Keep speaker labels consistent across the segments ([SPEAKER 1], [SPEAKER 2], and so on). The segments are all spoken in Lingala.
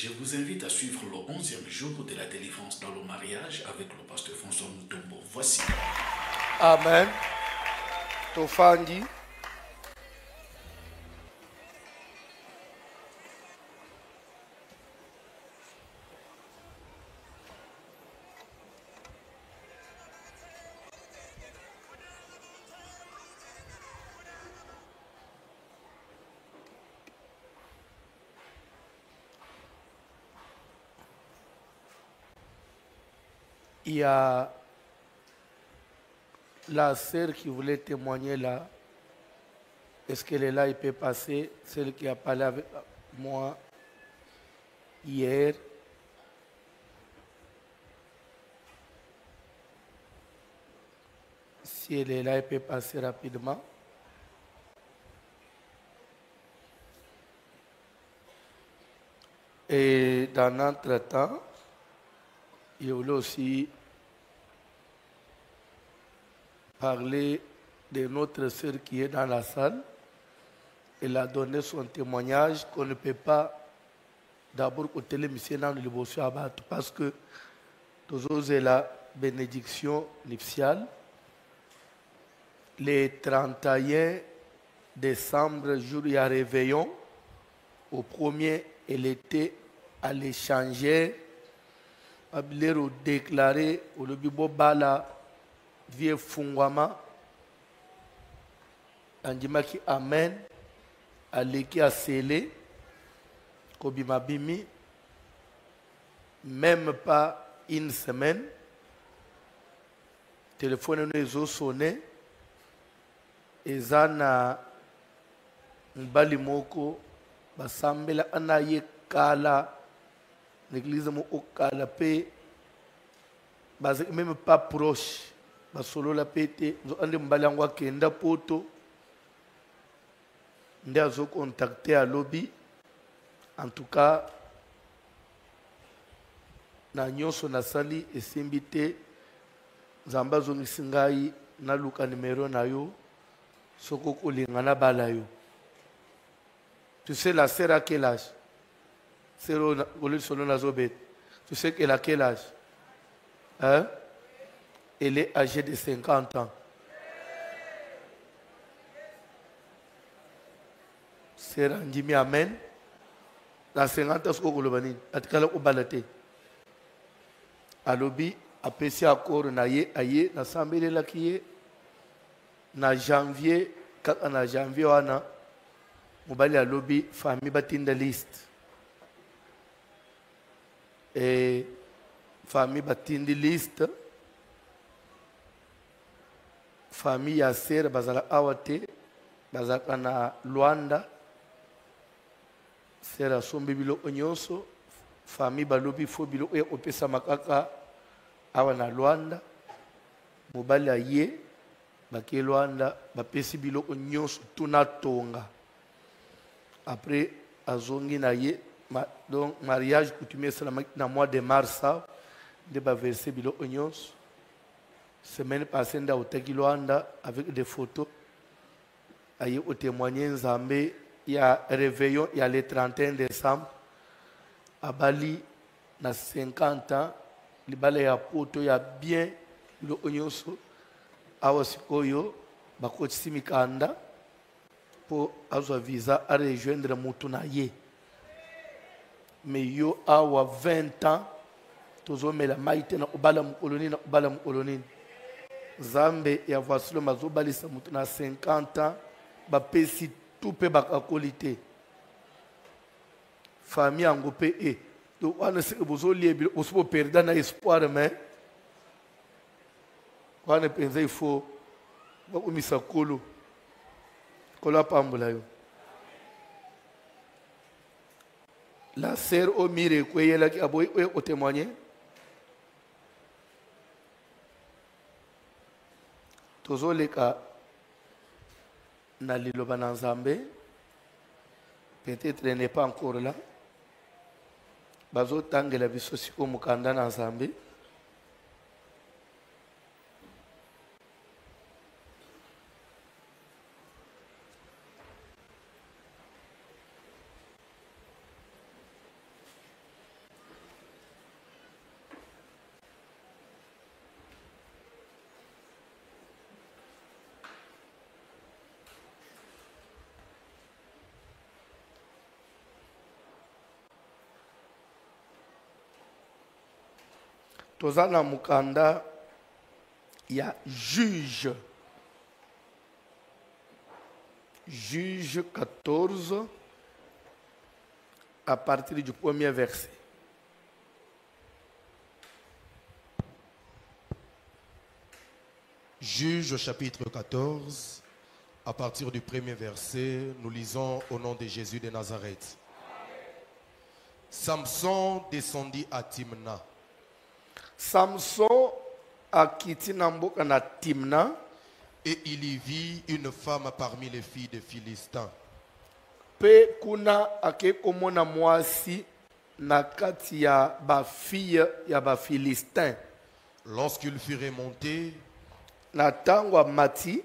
[SPEAKER 1] Je vous invite à suivre le 11e jour de la délivrance dans le mariage avec le pasteur François Mutombo. Voici.
[SPEAKER 2] Amen. Tofandi. Il y a la sœur qui voulait témoigner là. Est-ce qu'elle est là? Il peut passer. Celle qui a parlé avec moi hier. Si elle est là, elle peut passer rapidement. Et dans notre temps, il voulait aussi parler de notre sœur qui est dans la salle. Elle a donné son témoignage qu'on ne peut pas d'abord côté l'émission dans le dévotion parce que toujours c'est la bénédiction nuptiale. Le 31 décembre, jour il y a réveillon. Au premier, elle était à l'échanger. Abilero déclaré au lobibo bala vie fungwama. Andimaki amen. Aleki a scellé. Kobimabimi. Même pas une semaine. Téléphone nous a sonné. Ezana mbali moko basambela anaye kala l'église mo okala pe base même pas proche basolo la pete zo ande mbali yango akenda poto nde azo contacter à lobby. En tout cas na nyonso nasali esimbi te nzambe azongisi ngai naluka numero na yo soko kolingana bala yo. Tu sais la sœur à quel âge? Tu sais qu'elle a quel âge? Hein? Elle est âgée de 50 ans. Sœur Andimi amen. La 50 ans, c'est quoi? Atikala ko balate. Alobi apesi accord na ye aye na sambele la kiye na janvier kaka na janvier wana mobali alobi famille batinda liste et famille batindi liste famille ya sere bazala awate bazaka na Luanda sere asombi biloko nyonso famille balobi fo biloko ya kopesa makaka awa na Luanda mobali aye bake Luanda bapesi biloko nyonso tuna tonga. Après azongi na ye donc mariage coutumier c'est dans mois de mars de ba verser biloko nyonso. Semaine passée nda otaki Luanda avec des photos aye au témoigner nzambe ya réveillon ya le 31 décembre à Bali na 50 ans libala ya poto ya bien biloko nyonso awa sikoyo bakotisi mikanda pour avoir visa à rejoindre Moutunaye. Mais yo awa 20 ans, tozo mela maite na obala mu koloni Zambe ya voici le mazo balisa mutuna 50 ans, ba pesi tout pe baka qualité. Famille angopé e. Donc on se bozo lié oso perdre na espoir mais on ne pense il faut ba umisa kolo. La sœur au mire kweyela ki aboy o témoigner. Tozoleka na liloba na Nzambe. Peut-être n'est pas encore là. Bazo tangela biso siko mukanda na Nzambe. Tozana mukanda ya juge. Juge 14 à partir du premier verset.
[SPEAKER 3] Juge chapitre 14, à partir du premier verset, nous lisons au nom de Jésus de Nazareth. Samson descendit à Timna.
[SPEAKER 2] Samson a quitté Namboka na Timna.
[SPEAKER 3] Et il y vit une femme parmi les filles des Philistins.
[SPEAKER 2] Pe kuna ake komona mwasi na kati ya ba fille ya ba Philistin.
[SPEAKER 3] Lorsqu'il fut remonté,
[SPEAKER 2] Na tango mati,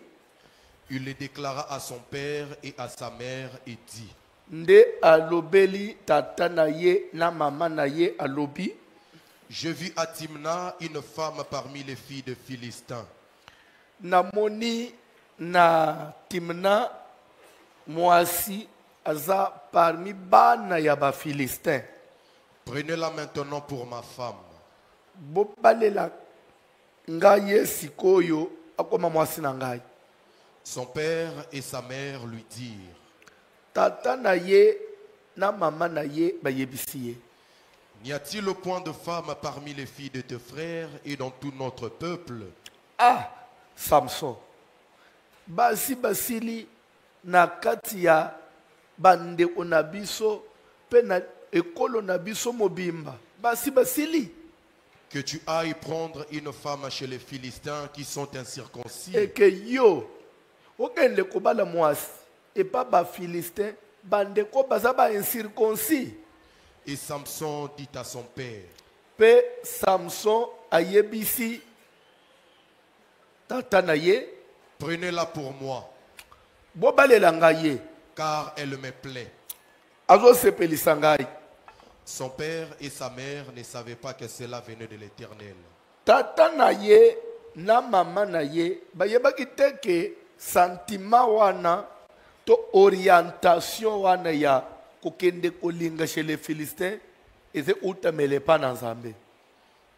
[SPEAKER 3] il le déclara à son père et à sa mère et dit:
[SPEAKER 2] nde alobeli tata na ye na mama na ye alobi,
[SPEAKER 3] je vis à Timna une femme parmi les filles des Philistins.
[SPEAKER 2] namoni na Timna mwasi aza parmi bana ya ba Philistin.
[SPEAKER 3] Prenez-la maintenant pour ma femme.
[SPEAKER 2] Bobalela ngai sikoyo akoma mwasi na ngai.
[SPEAKER 3] Son père et sa mère lui dirent:
[SPEAKER 2] Tata na ye na mama na ye bayebisi ye,
[SPEAKER 3] n'y a-t-il point de femme parmi les filles de tes frères et dans tout notre peuple?
[SPEAKER 2] ah, Samson, basi basili na kati ya bandeko na biso pe na ekolo na biso mobimba, basi basili
[SPEAKER 3] Que tu ailles prendre une femme chez les Philistins qui sont incirconcis.
[SPEAKER 2] eke yo okende kobala mwasi epa ba Philistin bandeko baza ba incirconcis.
[SPEAKER 3] Et Samson dit à son père:
[SPEAKER 2] Pe Samson ayebisi tata na ye,
[SPEAKER 3] prenez-la pour moi,
[SPEAKER 2] bobalela ngai ye,
[SPEAKER 3] car elle me plaît.
[SPEAKER 2] azosepelisa ngai.
[SPEAKER 3] Son père et sa mère ne savaient pas que cela venait de l'Éternel.
[SPEAKER 2] Tata na ye na mama na ye bayebaki te ke sentiment wana to orientation wana ya kokende kolinga chez les Philistins eze utamele pa na Nzambe.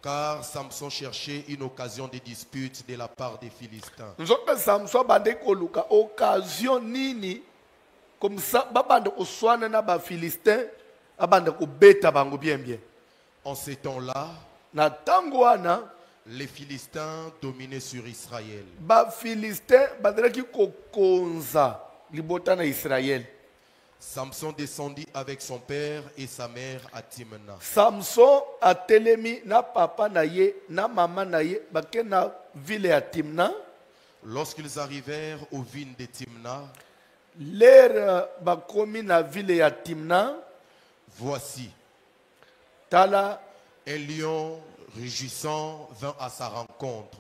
[SPEAKER 3] Car Samson cherchait une occasion de dispute de la part des Philistins.
[SPEAKER 2] Nzoka Samson bande koluka occasion nini comme ça babande oswana na ba Philistins abande ko beta bango bien bien.
[SPEAKER 3] En ces temps-là,
[SPEAKER 2] Na tango wana
[SPEAKER 3] les Philistins dominaient sur Israël.
[SPEAKER 2] ba Philistins badraki kokonza libota na Israël.
[SPEAKER 3] Samson descendit avec son père et sa mère à Timna.
[SPEAKER 2] Samson a telemi na papa na ye na mama na ye bake na ville ya Timna.
[SPEAKER 3] Lorsqu'ils arrivèrent aux vignes de Timna,
[SPEAKER 2] L'air bakomi na ville ya Timna.
[SPEAKER 3] voici,
[SPEAKER 2] Tala
[SPEAKER 3] un lion rugissant vint à sa rencontre.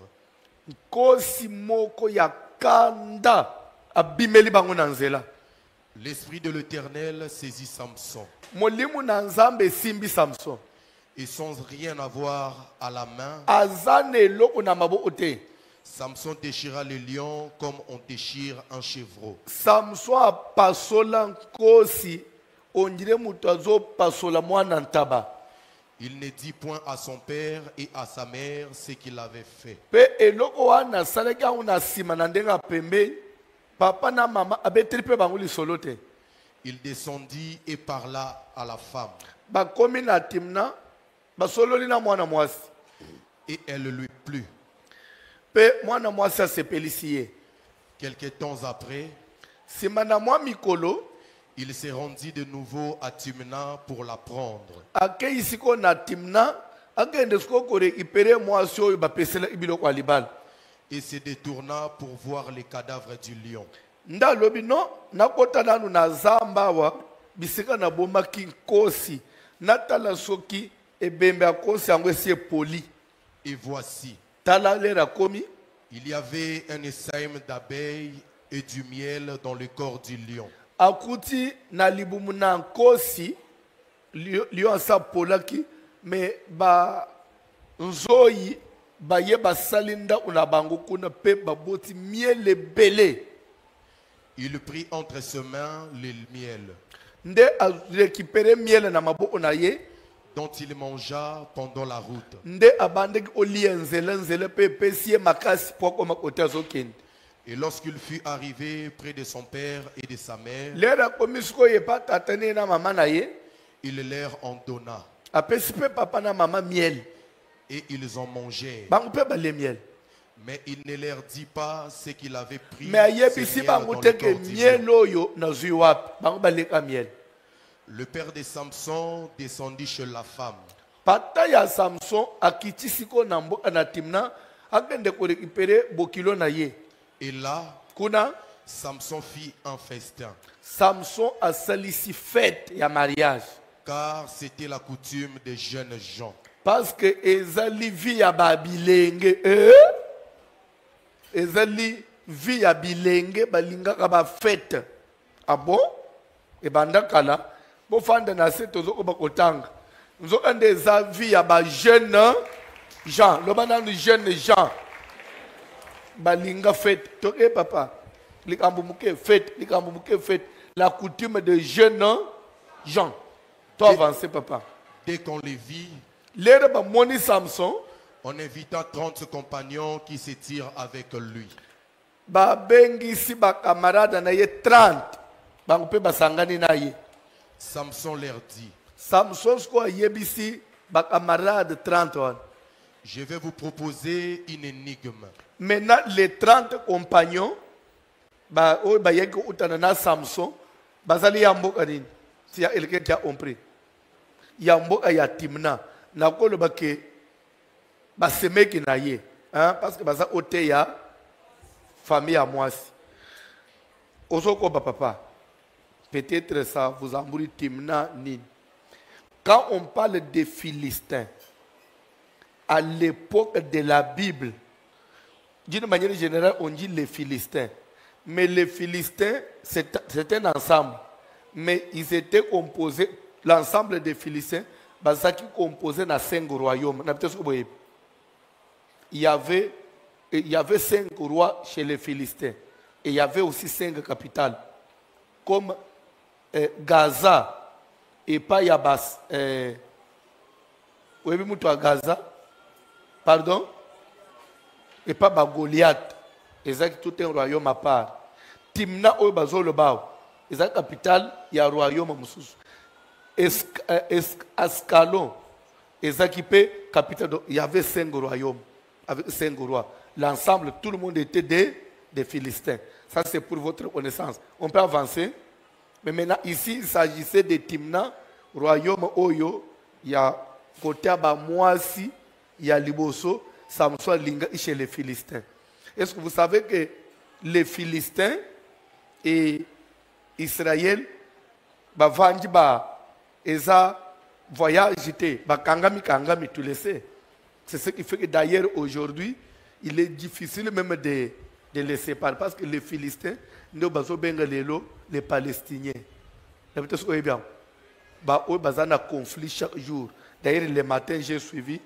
[SPEAKER 2] kosi moko ya kanda abimeli bango na nzela.
[SPEAKER 3] L'esprit de l'Éternel saisit Samson.
[SPEAKER 2] Molimu na Nzambe simbi Samson.
[SPEAKER 3] Et sans rien avoir à la main,
[SPEAKER 2] Azane loko na maboko te.
[SPEAKER 3] Samson déchira le lion comme on déchire un chevreau.
[SPEAKER 2] Samson a pasola kosi ondire mutu azo pasola mwana ntaba.
[SPEAKER 3] Il ne dit point à son père et à sa mère ce qu'il avait fait.
[SPEAKER 2] Pe eloko wana salaki yango na nsima na ndenge pembe papa na mama abeteli mpe bango lisolo te.
[SPEAKER 3] Il descendit et parla à la femme.
[SPEAKER 2] Bakomi na Timna basololi na mwana mwasi.
[SPEAKER 3] Et elle lui plut.
[SPEAKER 2] Pe mwana mwasi asepelisi ye.
[SPEAKER 3] Quelque temps après,
[SPEAKER 2] Nsima na mwa mikolo
[SPEAKER 3] il se rendit de nouveau à Timna pour la prendre.
[SPEAKER 2] akei siko na Timna akende siko korekipere mwasi oyo bapesela biloko ya libala.
[SPEAKER 3] Et se détourna pour voir les cadavres du lion.
[SPEAKER 2] Nda alobi no nakota nanu na zamba awa bisika na bomaki nkosi natala soki ebembe ya nkosi yango esi epoli.
[SPEAKER 3] Et voici,
[SPEAKER 2] Tala lera komi
[SPEAKER 3] il y avait un essaim d'abeilles et du miel dans le corps du lion.
[SPEAKER 2] akuti na libumu na nkosi lion asa polaki me ba nzoyi baye basali ndako na bango kuna pe baboti miel ebele.
[SPEAKER 3] Il prit entre ses mains le miel,
[SPEAKER 2] Nde arekipere miel na maboko na ye
[SPEAKER 3] dont il mangea pendant la route.
[SPEAKER 2] nde abandaki olia nzela nzela mpe epesi ye makasi mpo akoma kote azokende.
[SPEAKER 3] Et lorsqu'il fut arrivé près de son père et de sa mère,
[SPEAKER 2] lelo akomi sikoyo epa tata ne ye na mama na ye,
[SPEAKER 3] il leur en donna.
[SPEAKER 2] apesi mpe papa na mama miel,
[SPEAKER 3] Et ils en mangèrent.
[SPEAKER 2] bango mpe balie miel.
[SPEAKER 3] Mais il ne leur dit pas ce qu'il avait pris.
[SPEAKER 2] me ayebisi
[SPEAKER 3] ce miel
[SPEAKER 2] bango
[SPEAKER 3] dans
[SPEAKER 2] te
[SPEAKER 3] le
[SPEAKER 2] ke
[SPEAKER 3] tortillon.
[SPEAKER 2] miel oyo nazwi wapi, bango baleka miel.
[SPEAKER 3] Le père de Samson descendit chez la femme.
[SPEAKER 2] Pata ya Samson akiti siko na mboka na Timna akende korekipere bokilo na ye.
[SPEAKER 3] Et là,
[SPEAKER 2] Kuna
[SPEAKER 3] Samson fit un festin,
[SPEAKER 2] Samson asalisi fête ya mariage
[SPEAKER 3] car c'était la coutume des jeunes gens.
[SPEAKER 2] parce que ezali vi ya babilenge ezali vi ya bilenge balingaka ba fête. Ah bon? Ebanda kala bofanda na se tozoko bakotanga nzokande eza vi ya ba jeune gens loba nanu jeune gens balinga fête to papa likambo muke fête likambo muke fête la coutume de jeunes gens to avancer papa.
[SPEAKER 3] Dès qu'on les vit,
[SPEAKER 2] lere ba moni Samson
[SPEAKER 3] on invita 30 compagnons qui se tirent avec lui.
[SPEAKER 2] ba bengisi ba camarade na ye 30 bango pe basangani na ye.
[SPEAKER 3] Samson leur dit,
[SPEAKER 2] Samson sko yebisi ba camarade 30 wana.
[SPEAKER 3] je vais vous proposer une énigme.
[SPEAKER 2] Maintenant, les 30 compagnons, ba yeki utana na Samson, bazali yamboka nini? Si ya quelqu'un qui a compris. Yamboka ya Timna. Na kolo bake basemeki na ye, hein, parce que baza ote ya famille à mwasi. Osoko papa. Peut-être ça vous embrouille Timna nini. Quand on parle des Philistins, à l'époque de la Bible, d'une manière générale, on dit les Philistins. Mais les Philistins, c'est un ensemble. Mais ils étaient composés, l'ensemble des Philistins, qui composait dans 5 royaumes. Il y avait 5 rois chez les Philistins. Et il y avait aussi 5 capitales. Comme Gaza et pas Yabas. Vous avez vu Gaza? Pardon? Et pas Goliath. Exact, tout un royaume à part. Timna ou Bazolo Bao. Exact, capitale, il y a un royaume à Moussous. Ascalon. Exact, capitale. Il y avait 5 royaumes. Avec 5 rois. L'ensemble, tout le monde était des Philistins. Ça, c'est pour votre connaissance. On peut avancer. Mais maintenant, ici, il s'agissait de Timna, royaume Oyo. Il y a côté à Moisi, il y a Liboso. Samson linga chez les Philistins. Est-ce que vous savez que les Philistins et Israël, bavandi eza voyage kangami tu le sais. C'est ce qui fait que d'ailleurs aujourd'hui, il est difficile même de les séparer parce que les Philistins ne bazo bengalelo les Palestiniens. Peut-être que bien. Bazana conflit chaque jour. D'ailleurs le matin j'ai suivi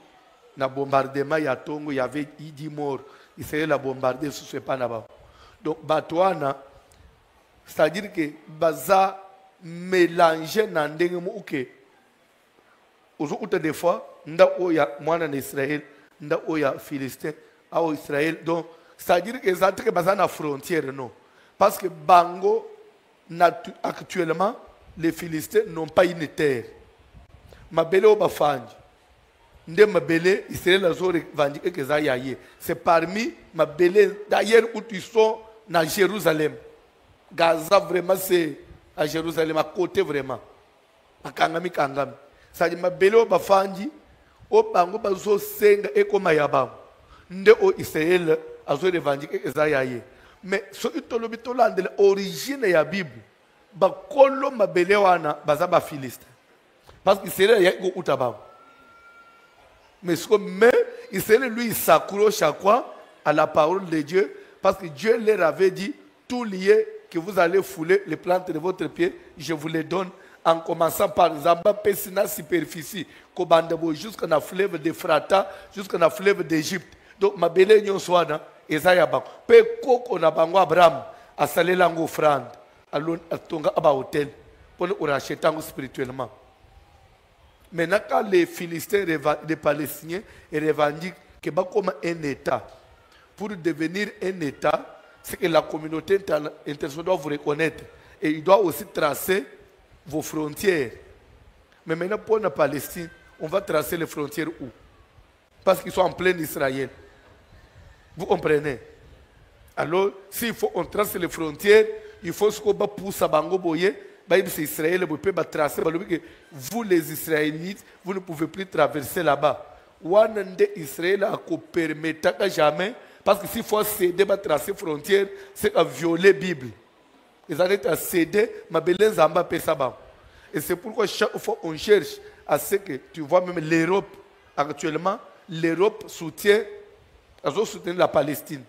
[SPEAKER 2] na bombardement ya Tongo, il y avait 10 morts. Israël a bombardé sous ce panaba. Donc Batouana, c'est-à-dire que baza mélanger na ndenge mu uke. Ozo uta des fois nda oya mwana na Israël, nda oya Philistin, au Israël. Donc c'est-à-dire que ça que baza na frontière non. Parce que Bango actuellement les Philistins n'ont pas une terre. Mabele o bafanji. Nde mabele Israël azore vendiqué que ça yaye. C'est parmi mabele d'ailleurs où ils sont dans Jérusalem. Gaza vraiment c'est à Jérusalem à côté vraiment. À Kangami. Ça dit mabele o bafanji o bango bazo senga ekoma yabam. Nde o Israël azore vendiqué que ça yaye. Mais ce que l'origine ya Bible, bakolo mabele wana baza ba Philistin. Parce que Israël ya go utabam. Mais ce que Israël lui s'accroche à quoi? À la parole de Dieu. Parce que Dieu leur avait dit, tout lié que vous allez fouler les plantes de votre pied, je vous les donne. En commençant par Zamba Pessina superficie, Kobandabo jusqu'à la fleuve d'Ephrata, jusqu'à la fleuve d'Égypte. Donc ma belle union soit dans Esaïa Bango. Pe koko na bango Abraham a salé lango offrande. À tonga aba hôtel. Pour le racheter spirituellement. Maintenant, quand les Philistins, les Palestiniens revendiquent que bah, comme un État, pour devenir un État, c'est que la communauté internationale doit vous reconnaître. Et il doit aussi tracer vos frontières. Mais maintenant, pour la Palestine, on va tracer les frontières où? Parce qu'ils sont en plein Israël. Vous comprenez? Alors, s'il faut on trace les frontières, il faut que vous poussez à Bango Boye, Israël, vous pouvez tracer, vous les Israélites, vous ne pouvez plus traverser là-bas. Wande Israël a permettre jamais, parce que s'il faut céder, tracer les frontières, c'est à violer la Bible. Ils arrêtent à céder, ma belle Zamba Pesaba. Et c'est pourquoi chaque fois on cherche à ce que, tu vois, même l'Europe, actuellement, l'Europe soutient la Palestine.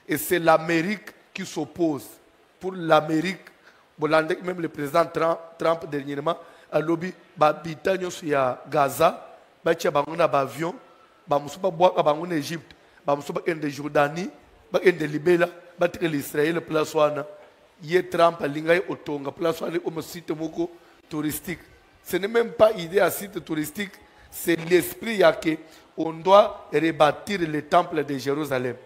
[SPEAKER 2] Et c'est l'Amérique qui s'oppose. Pour l'Amérique, même le président Trump dernièrement, a lobby, habitant sur Gaza, il y a un avion, en Égypte, en Jordanie, en Libye, en Israël, place il y a Trump a l'ingay otonga, place un site touristique. Ce n'est même pas idée à site touristique, c'est l'esprit qu'on doit rebâtir le temple de Jérusalem.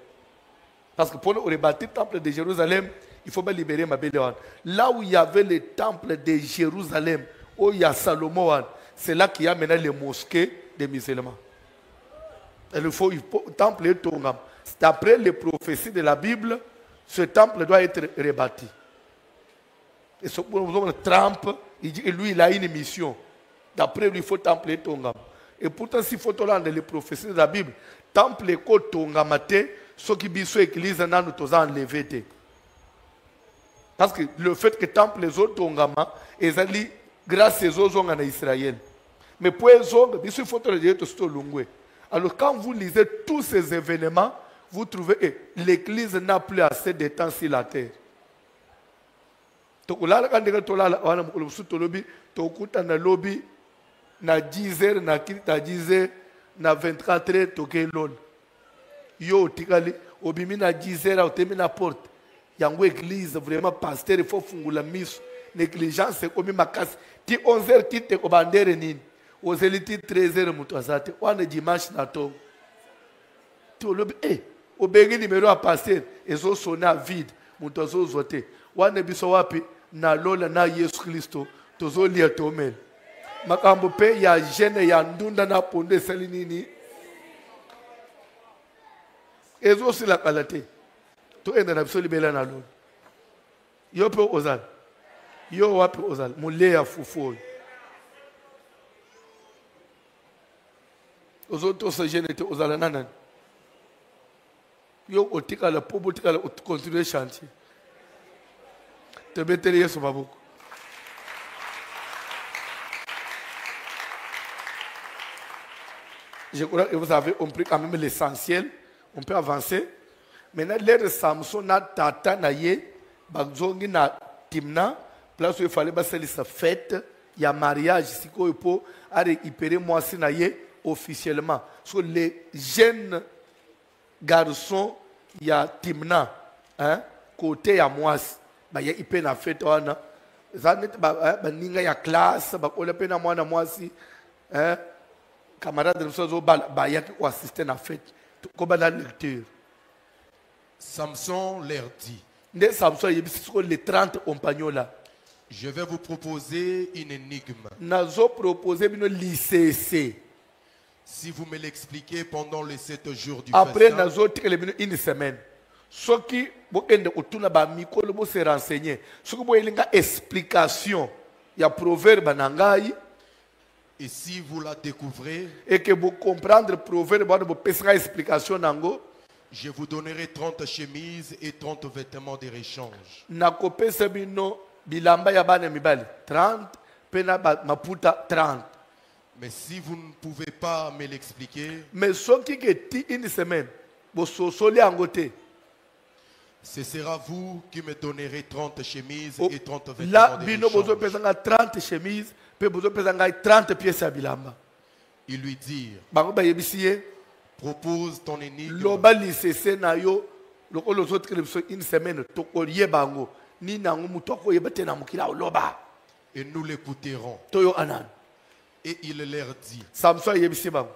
[SPEAKER 2] Parce que pour rebâtir le temple de Jérusalem, il faut libérer ma belle. Là où il y avait le temple de Jérusalem, où il y a Salomon, c'est là qu'il y a maintenant les mosquées des musulmans. Il faut le temple est tongam. D'après les prophéties de la Bible, ce temple doit être rebâti. Et ce Trump, il dit que lui, il a une mission. D'après lui, il faut temple est tongam. Et pourtant, s'il faut entendre les prophéties de la Bible, temple est tongamate, ce qui biso église n'a nous tous enlevé. Parce que le fait que temple les autres tongama, ils allaient grâce aux autres en Israël. Mais pour les autres, il faut le dire tout ce que alors quand vous lisez tous ces événements, vous trouvez que l'église n'a plus assez de temps sur la terre. Donc là, quand on na 10 heures, na 10 heures, na 24 heures, toke lol. Yo, tikali, obimi na 10 heures, otemi na porte. Yango église, vraiment, pasteur, il faut fungula miso. Négligence, c'est comme ma casse. Ti 11 heures, ti te obandere nini. Ozeli ti 13 heures, mutu azate. Wane dimanche na to. Tu olobi, obegi numéro à pasteur, ezo sona vide, mutu azo zote. Wane biso wapi, na lola na Yesu Christo, tozo lia tomel. Makambo pe ya jeune ya ndunda na ponde sali nini ezo sila kalate to enda na biso libela na lo yo pe ozal yo wapi ozal mule ya fufu ozo to se jeune te ozala nana yo otika la pobo tika la continuer chantier te betele yeso baboko. Je crois que vous avez compris quand même l'essentiel. On peut avancer. Maintenant, l'air Samson na tata na ye, bagzongi na timna, place où il fallait passer sa fête, il y a mariage, si quoi il faut récupérer moi si na ye officiellement. Sur les jeunes garçons, il y a timna, hein, côté à moi, bah il y a hyper na fête wana. Zanet ba ninga ya classe, ba ole pe na moi si, hein. Camarades de nous assister à la fête. Comme la lecture.
[SPEAKER 3] Samson leur dit.
[SPEAKER 2] Les 30 compagnons là.
[SPEAKER 3] Je vais vous proposer une énigme.
[SPEAKER 2] Nazo proposer une lycée.
[SPEAKER 3] Si vous me l'expliquez pendant les 7 jours du
[SPEAKER 2] après
[SPEAKER 3] festin.
[SPEAKER 2] nazo une semaine. Ce qui bokende otuna ba mikolo bo se renseigner. Ce qui bo elinga explication. Ya proverbe nangai.
[SPEAKER 3] Et si vous la découvrez,
[SPEAKER 2] et que vous comprendre le proverbe, vous pouvez explication nango.
[SPEAKER 3] Je vous donnerai 30 chemises et 30 vêtements de rechange.
[SPEAKER 2] Nakopesa bino bilamba ya bana mibali 30 pena maputa 30.
[SPEAKER 3] Mais si vous ne pouvez pas me l'expliquer,
[SPEAKER 2] mais ce qui est une semaine, vous sosoli angote.
[SPEAKER 3] Ce sera vous qui me donnerez 30 chemises et 30 vêtements
[SPEAKER 2] là,
[SPEAKER 3] de
[SPEAKER 2] bino bozo
[SPEAKER 3] rechange.
[SPEAKER 2] pesanga 30 chemises, pe bozo pesanga 30 pièces à bilamba.
[SPEAKER 3] Ils lui dirent,
[SPEAKER 2] Bango ba yebisiye,
[SPEAKER 3] propose ton énigme.
[SPEAKER 2] loba lisese na yo, loko los autres une semaine tokolie bango, ni nango mutoko yebate na mukila loba.
[SPEAKER 3] Et nous l'écouterons.
[SPEAKER 2] Toyo anan.
[SPEAKER 3] Et il leur dit,
[SPEAKER 2] Samson ayebisi bango.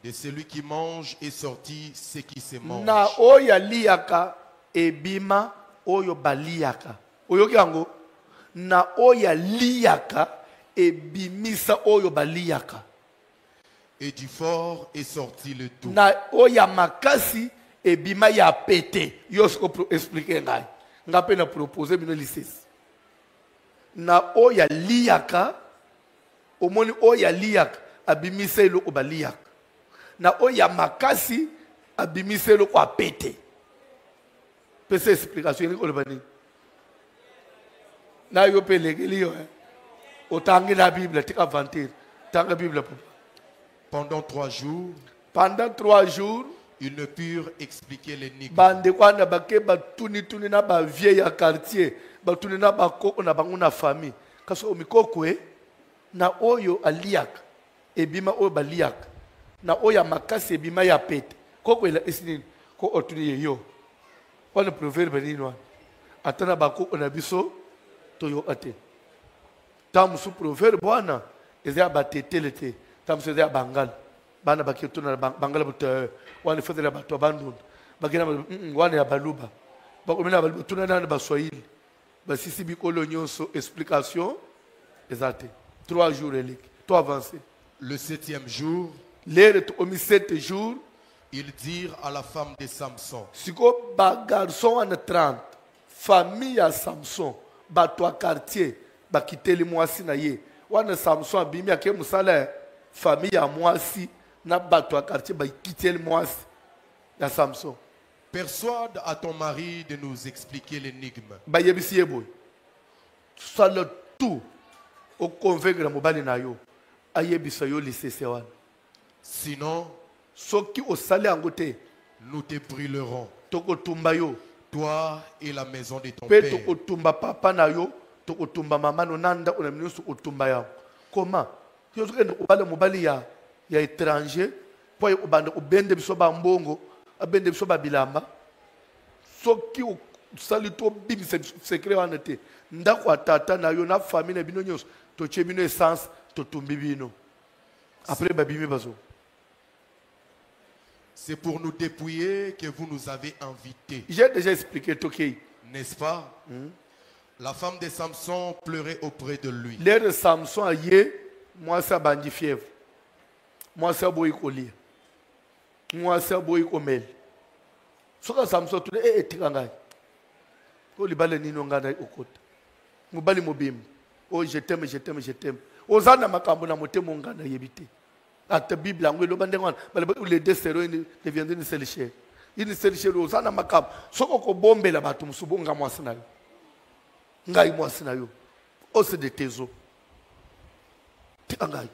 [SPEAKER 3] de celui qui mange est sorti ce qui se mange.
[SPEAKER 2] Na oya liaka ebima oyo baliaka. Oyoki yango? Na oya liaka ebimisa oyo baliaka.
[SPEAKER 3] Et du fort est sorti le tout.
[SPEAKER 2] Na oya makasi ebima ya pété. Yo soko expliquer ngai. Ngape na proposer bino lisesi. Na oya liaka omoni oya liaka abimisa eloko baliaka. Na oya makasi abimisa eloko apété. Pese explication ni koloba nini? Na yo pe legeli yo. Otangi la Bible tika aventure. Tanga Bible papa.
[SPEAKER 3] Pendant 3 jours,
[SPEAKER 2] Pendant 3 jours,
[SPEAKER 3] ils ne purent expliquer l'énigme.
[SPEAKER 2] bande kwana bake batuni na ba vieille ya quartier, batuni na ba koko na bango na famille. Kaso omikoko na oyo aliaka ebima oyo baliaka. Na oya makasi ebima ya pete. Koko ela esini ko otuni yo. Wana proverbe nini wana? Atana bakoko na biso toyo ate. Tamu su proverbe bwana ezya batetelete. Tamu su ezya bangal. Bana bakituna bangal buta wana fadela bato bandunda. Bakina wana ya baluba. Bakomena baluba tuna na baswahili. Basisi bikolo nyonso explication exacte. 3 jours elik. To avancer.
[SPEAKER 3] Le 7e jour,
[SPEAKER 2] L'air omi 7 jours.
[SPEAKER 3] ils dirent à la femme de Samson,
[SPEAKER 2] Siko ba garçon en 30. Famille à Samson. Ba toi quartier. Ba kiteli mwasi na ye. Wana Samson abimi ake musala famille à mwasi. Na ba toi quartier ba kiteli mwasi. Na Samson.
[SPEAKER 3] persuade à ton mari de nous expliquer l'énigme.
[SPEAKER 2] Ba yebisi yeboy. Sala tout. O convaincre mobali na yo. Ayebisa yo lisese wana.
[SPEAKER 3] Sinon,
[SPEAKER 2] Soki osali yango te.
[SPEAKER 3] nous te brûlerons,
[SPEAKER 2] Tokotumba yo.
[SPEAKER 3] toi et la maison de ton
[SPEAKER 2] Pe
[SPEAKER 3] père.
[SPEAKER 2] tokotumba papa na yo. Tokotumba mama no nanda ona minusu otumba yango. Comment? Yo zokende obale mobali ya étranger. Po obande obende biso ba mbongo. Abende biso ba bilamba. Soki osali to bim secret wana te. Ndako atata na yo na famille na bino nyonso. Toche bino essence totumbi bino. Après babimi bazo.
[SPEAKER 3] C'est pour nous dépouiller que vous nous avez invités,
[SPEAKER 2] J'ai déjà expliqué Tokei.
[SPEAKER 3] n'est-ce pas? La femme de Samson pleurait auprès de lui.
[SPEAKER 2] L'air de Samson a yé, moi ça bandi fièvre. Moi ça boy colis. Moi ça boy comel. Soka Samson tu eh tikangai. Ko libale nino ngana okota. Mubali mobim. Oh je t'aime, je t'aime, je t'aime. Ozana makambo na motemo ngana yebite. Ata Bible ngwe lo bande ngwana. Bale le desero ni deviendre une seule chair. Une seule chair ozana makambo. Soko ko bombela batu musubo ngamwasi nayo. Ngai mwasi nayo. Ose de tezo. Tikangai.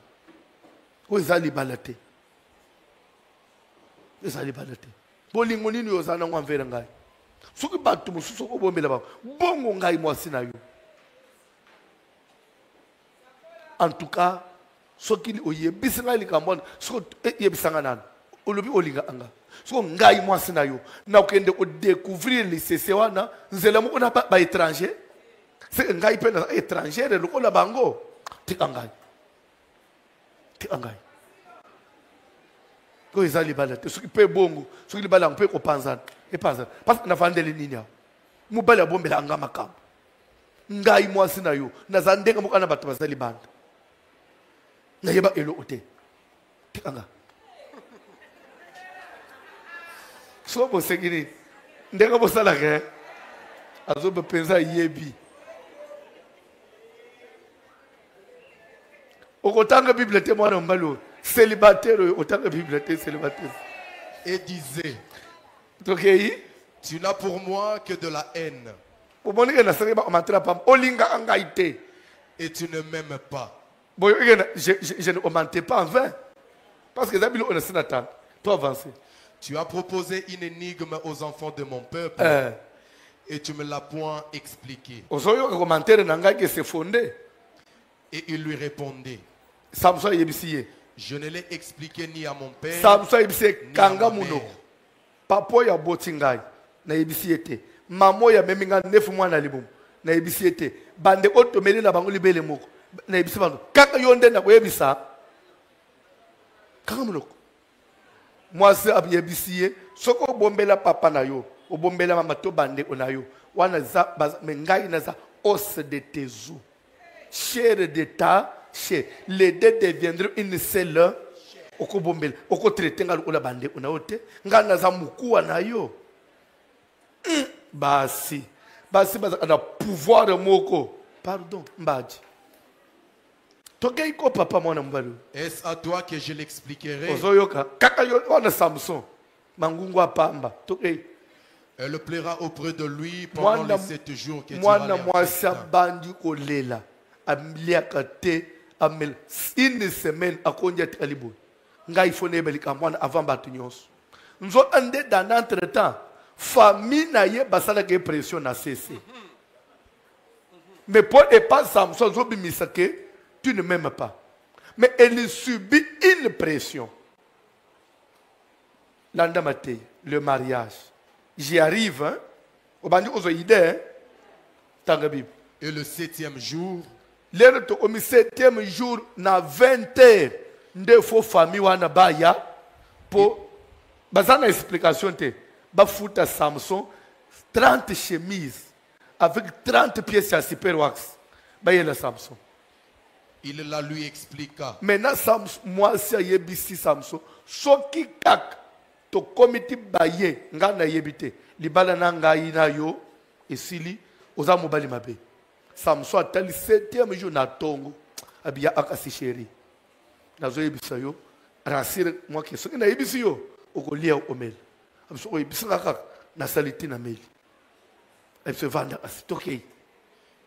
[SPEAKER 2] Ko ezali balate. Ezali balate. Bolingo nini ozana ngwamvera ngai. Soki batu mususu ko bombela ba. Bongo ngai mwasi nayo. En tout cas, ce qui est bien, ce qui est bien, olobi olinga anga. So ngai mwasi na yo. Na okende o découvrir les CCwana, nzela mo na ba étranger. C'est ngai pe na étranger le ko la bango. Tikangai. Tikangai. Ko ezali balate. Ce qui pe bongo, ce qui bala pe ko panzana. E panzana. Parce que na vandele nini ya. Mubala bombela anga makamba. Ngai mwasi na yo. Na zandenga mo kana batho bazali banda. Na yeba elo ote. Tikanga. So bo segini. Ndenga bo sala ke. Azo be pensa yebi. Okotanga Bible te mwana mbalo. Célibataire otanga Bible te célibataire.
[SPEAKER 3] Et disait,
[SPEAKER 2] Tokei.
[SPEAKER 3] tu n'as pour moi que de la haine
[SPEAKER 2] Bo monika na sanga ba matra pam. Olinga anga ite.
[SPEAKER 3] et tu ne m'aimes pas.
[SPEAKER 2] Je ne mentais pas en vain. Parce que Zabilo on a sénateur. Toi avancer.
[SPEAKER 3] Tu as proposé une énigme aux enfants de mon peuple et tu me l'as point expliqué.
[SPEAKER 2] Osoyo commentaire nanga que c'est fondé.
[SPEAKER 3] Et il lui répondait,
[SPEAKER 2] Samson yebisiye.
[SPEAKER 3] je ne l'ai expliqué ni à mon père
[SPEAKER 2] Samson yebisiye
[SPEAKER 3] ni à
[SPEAKER 2] kanga
[SPEAKER 3] ma
[SPEAKER 2] muno.
[SPEAKER 3] mère.
[SPEAKER 2] Papo ya botingai na yebisiye te. Mamo ya meminga nefu mwana libumu na yebisiye te. Bande otomeli na bango libele moko. Na yebisi bango. Kaka yonde na koyebisa Kakamuloko. Moi, c'est abiyebisiye. Soko bombela papa na yo. O bombela mama to bande onayo. Wana za mengai na za os de tes os. Chair de ta chair. Les deux deviendront une seule. Oko bombela. Oko traité ngal ola bande onaote. Ngana za mukuwa na yo. Basi. Basi na pouvoir moko. Pardon, mbadi. Tokeiko papa mwana mbalu.
[SPEAKER 3] Est-ce à toi que je l'expliquerai?
[SPEAKER 2] Ozoyoka. Kaka yo wana Samson. Mangungwa pamba. Tokei.
[SPEAKER 3] Elle pleura auprès de lui pendant les 7 jours que
[SPEAKER 2] Mwana
[SPEAKER 3] durera
[SPEAKER 2] mwasi
[SPEAKER 3] leur
[SPEAKER 2] bandi kolela. Amliaka te amel une semaine akondia talibo. Ngai fone belika mwana avant batu nyonso. Nzo ande dans entre-temps. Famille na ye basala ke pression na cessé. Mais Paul et pas Samson zo bimisake, tu ne m'aimes pas. Mais elle subit une pression. L'andamate, le mariage. J'y arrive, hein. Au bandi ozo ide, hein. Tangabib.
[SPEAKER 3] Et le 7e jour,
[SPEAKER 2] L'air to omi 7e jour na 20h. Nde fo famille wana baya po bazana explication te. Ba futa Samson 30 chemises avec 30 pièces à super wax. Ba yela Samson.
[SPEAKER 3] il la lui expliqua.
[SPEAKER 2] Maintenant Samson moi si yebisi Samson soki kak to komiti baye ngana yebite libala na ngai na yo esili oza mobali mabe. Samson atali 7e jour na tongo abia akasi chéri. Nazo yebisa yo rasire moi ke soki na yebisi yo okolia omel. Amso yebisa kaka na saliti na meli. Elle se vanda asitokei.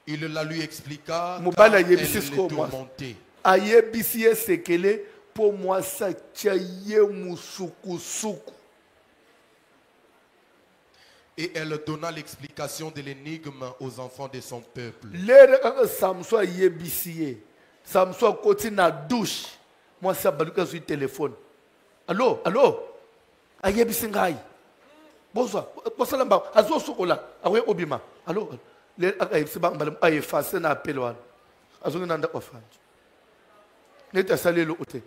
[SPEAKER 3] Il la lui expliqua
[SPEAKER 2] Mobala
[SPEAKER 3] car elle
[SPEAKER 2] yebisi
[SPEAKER 3] le
[SPEAKER 2] ko moi.
[SPEAKER 3] tourmentait.
[SPEAKER 2] Ayebisi sekele pour moi ça tchaye musukusuku.
[SPEAKER 3] Et elle donna l'explication de l'énigme aux enfants de son peuple.
[SPEAKER 2] Lere kaka Samson ayebisi. Samson koti na douche. Moi ça baluka sur téléphone. Allô, allô. Ayebisi ngai. Bonsoir. Bonsoir lamba. Azo sokola. Awe obima. Allô. Le aka yebisi ba mbalam ay effacer na appel wana. Azo nanda offense. Neta salelo ote.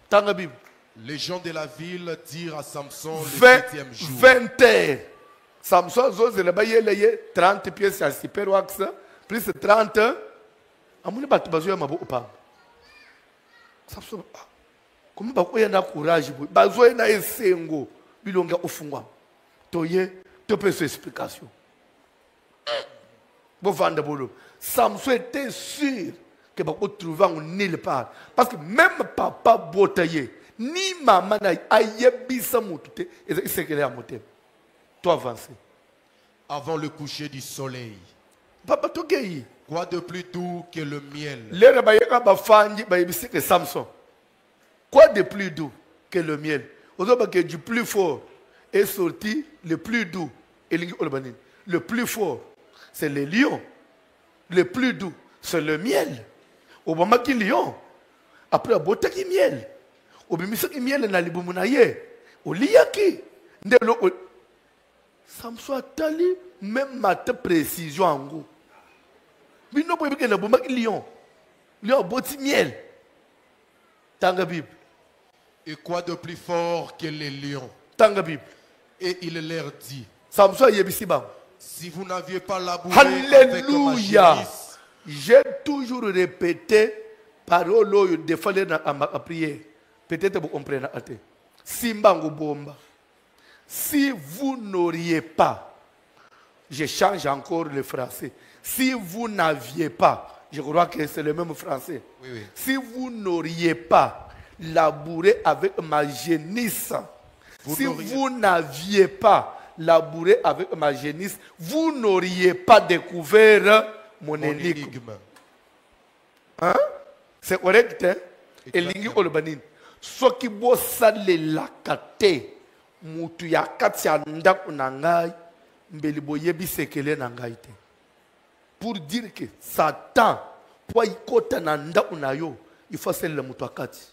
[SPEAKER 2] Tanga Bible.
[SPEAKER 3] Les gens de la ville dirent à Samson le
[SPEAKER 2] 20
[SPEAKER 3] 7e jour.
[SPEAKER 2] 20 heures. Samson zozela bayeleye 30 pièces à super wax plus 30. Amuni batu bazoya mabo opa. Samson comme bakoya na courage boy. Bazoya na esengo bilonga ofungwa. Toye to peut explication. Bon vanda bolo. Samson était sûr que bako trouver en nulle part parce que même papa botaye ni maman na ayebisa mutu te esekele ya motem. Toi avancer.
[SPEAKER 3] Avant le coucher du soleil.
[SPEAKER 2] Papa tokei.
[SPEAKER 3] Quoi de plus doux que le miel?
[SPEAKER 2] Lere bayeka bafandi bayebisi que Samson. Quoi de plus doux que le miel? Ozoba que du plus fort est sorti le plus doux. Elingi olbanin. Le plus fort c'est le lion. Le plus doux c'est le miel. Obama ki lion. Après abotaki miel. Obimisaki miel na libumu na ye. Oliyaki. Ndelo Samson atali même mate précision en go. Bino boye ke na bomaki lion. Lion aboti miel. Tanga Bible.
[SPEAKER 3] Et quoi de plus fort que les lions?
[SPEAKER 2] Tanga Bible.
[SPEAKER 3] Et il leur dit,
[SPEAKER 2] Samson yebisi ba.
[SPEAKER 3] si vous n'aviez pas labouré avec ma
[SPEAKER 2] Alléluia.
[SPEAKER 3] génisse,
[SPEAKER 2] J'ai toujours répété parole oyo défalé na prière. Peut-être vous comprenez ate. Simbango bomba. Si vous n'auriez pas, je change encore le français. Si vous n'aviez pas, je crois que c'est le même français.
[SPEAKER 3] Oui, oui.
[SPEAKER 2] Si vous n'auriez pas labouré avec ma génisse, si vous n'aviez pas labouré avec ma génisse, vous n'auriez pas découvert mon énigme. Hein? C'est correct, hein? Elingi olbanin. Soki bosale lakate mutu ya kati ya ndaku na ngai mbeli boyebi sekele na ngai te. Pour dire que Satan po ikota na ndaku na yo, il faut sele mutu akati.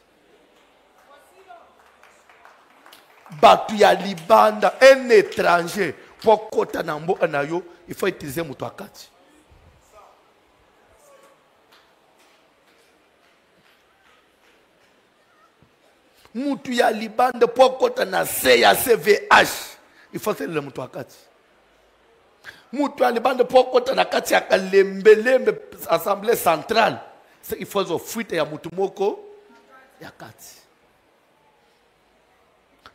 [SPEAKER 2] Batu ya libanda, un étranger po kota na mboka na yo, il faut utiliser mutu akati. mutu ya libanda po kota na se ya CVH il faut que le mutu akati mutu ya libanda po kota na kati ya kalembelembe assemblée centrale c'est il faut zo fuite ya mutu moko ya kati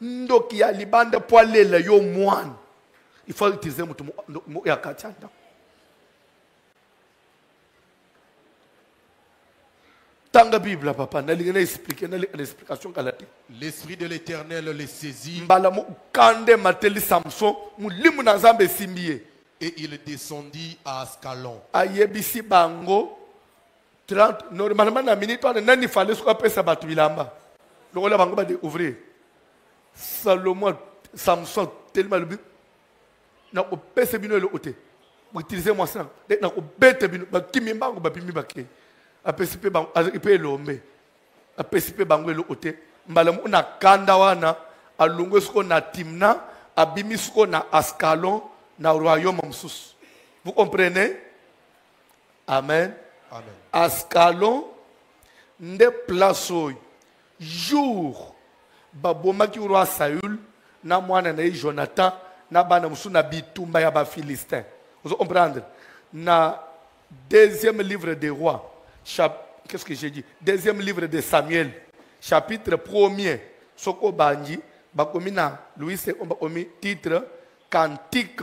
[SPEAKER 2] ndoki ya libanda po lela yo mwana il faut utiliser mutu ya kati anda tanga Bible papa na lingena expliquer na l'explication kalate
[SPEAKER 3] L'esprit de l'Éternel les saisit
[SPEAKER 2] mbala mo kande mateli Samson mulimu na Nzambe simbiye
[SPEAKER 3] et il descendit à Ascalon.
[SPEAKER 2] ayebisi bango 30 normalement na minute on nani fallait so pesa batu bilamba lokola bango ba découvrir Salomon Samson tellement le na ko pesa bino le ote mo utiliser moi ça na ko bete bino ba kimi bango ba bimi baké apesipe bango ipe lombe apesipe bango le ote mbala mo na kanda wana alungo siko na Timna abimi siko na Ascalon na royaume msusu. Vous comprenez? Amen.
[SPEAKER 3] Amen.
[SPEAKER 2] Ascalon nde place jour babomaki roi Saül na mwana na Jonathan na bana musu na bitumba ya ba Philistin. Vous comprenez? Na deuxième livre des rois, qu'est-ce que j'ai dit? Deuxième livre de Samuel, chapitre 1er. Soko banji bakomi na Louis bakomi titre cantique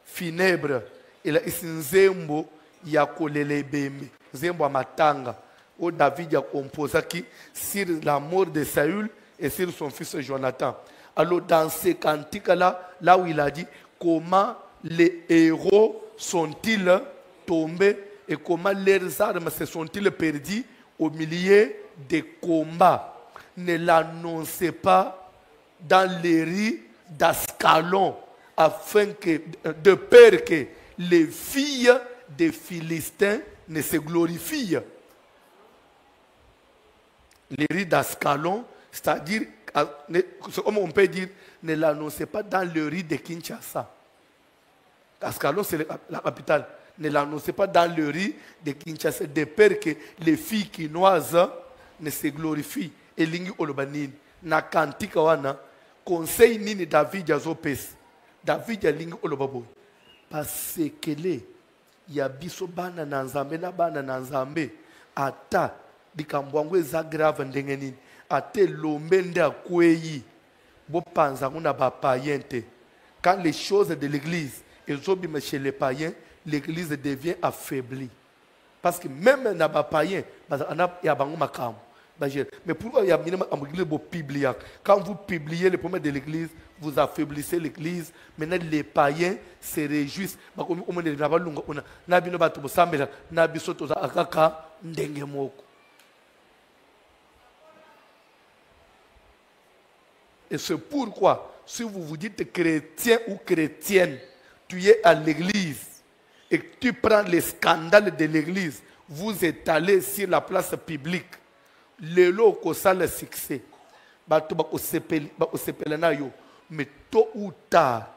[SPEAKER 2] funèbre. Il a isinzembo ya kolele bembe. Zembo matanga. O David a composé qui sur la mort de Saül et sur son fils Jonathan. Alors dans ces cantiques-là, là où il a dit comment les héros sont-ils tombés et comment leurs armes se sont-ils perdues au milieu des combats. Ne l'annoncez pas dans les rues d'Ascalon afin que, de peur que les filles des Philistins ne se glorifient. Les rues d'Ascalon, c'est-à-dire, comme on peut dire, ne l'annoncez pas dans le riz de Kinshasa. Ascalon, c'est la capitale. Ne l'annoncez pas dans le riz de Kinshasa, de peur que les filles quinoises ne se glorifient. Et lingi olobanini. Na kantika wana, conseil nini David azopesi. David ya lingi olobabo. Parce que les yabiso bana na Nzambe na bana na Nzambe ata dikambwangu eza grave ndenge nini. Ate lombe nde akweyi. Bo panza nguna ba païen te. Quand les choses de l'église ezobima chez les païens, l'église devient affaiblie. Parce que même na ba païen, ya bango makamu. Mais pourquoi il y a un quand vous publiez les promesses de l'église, vous affaiblissez l'église. Maintenant, les païens se réjouissent. Et c'est pourquoi, si vous vous dites chrétien ou chrétienne, tu es à l'église et que tu prends les scandales de l'église, vous étalez sur la place publique. Lelo ko sala succès bato ba osepela na yo mais tôt ou tard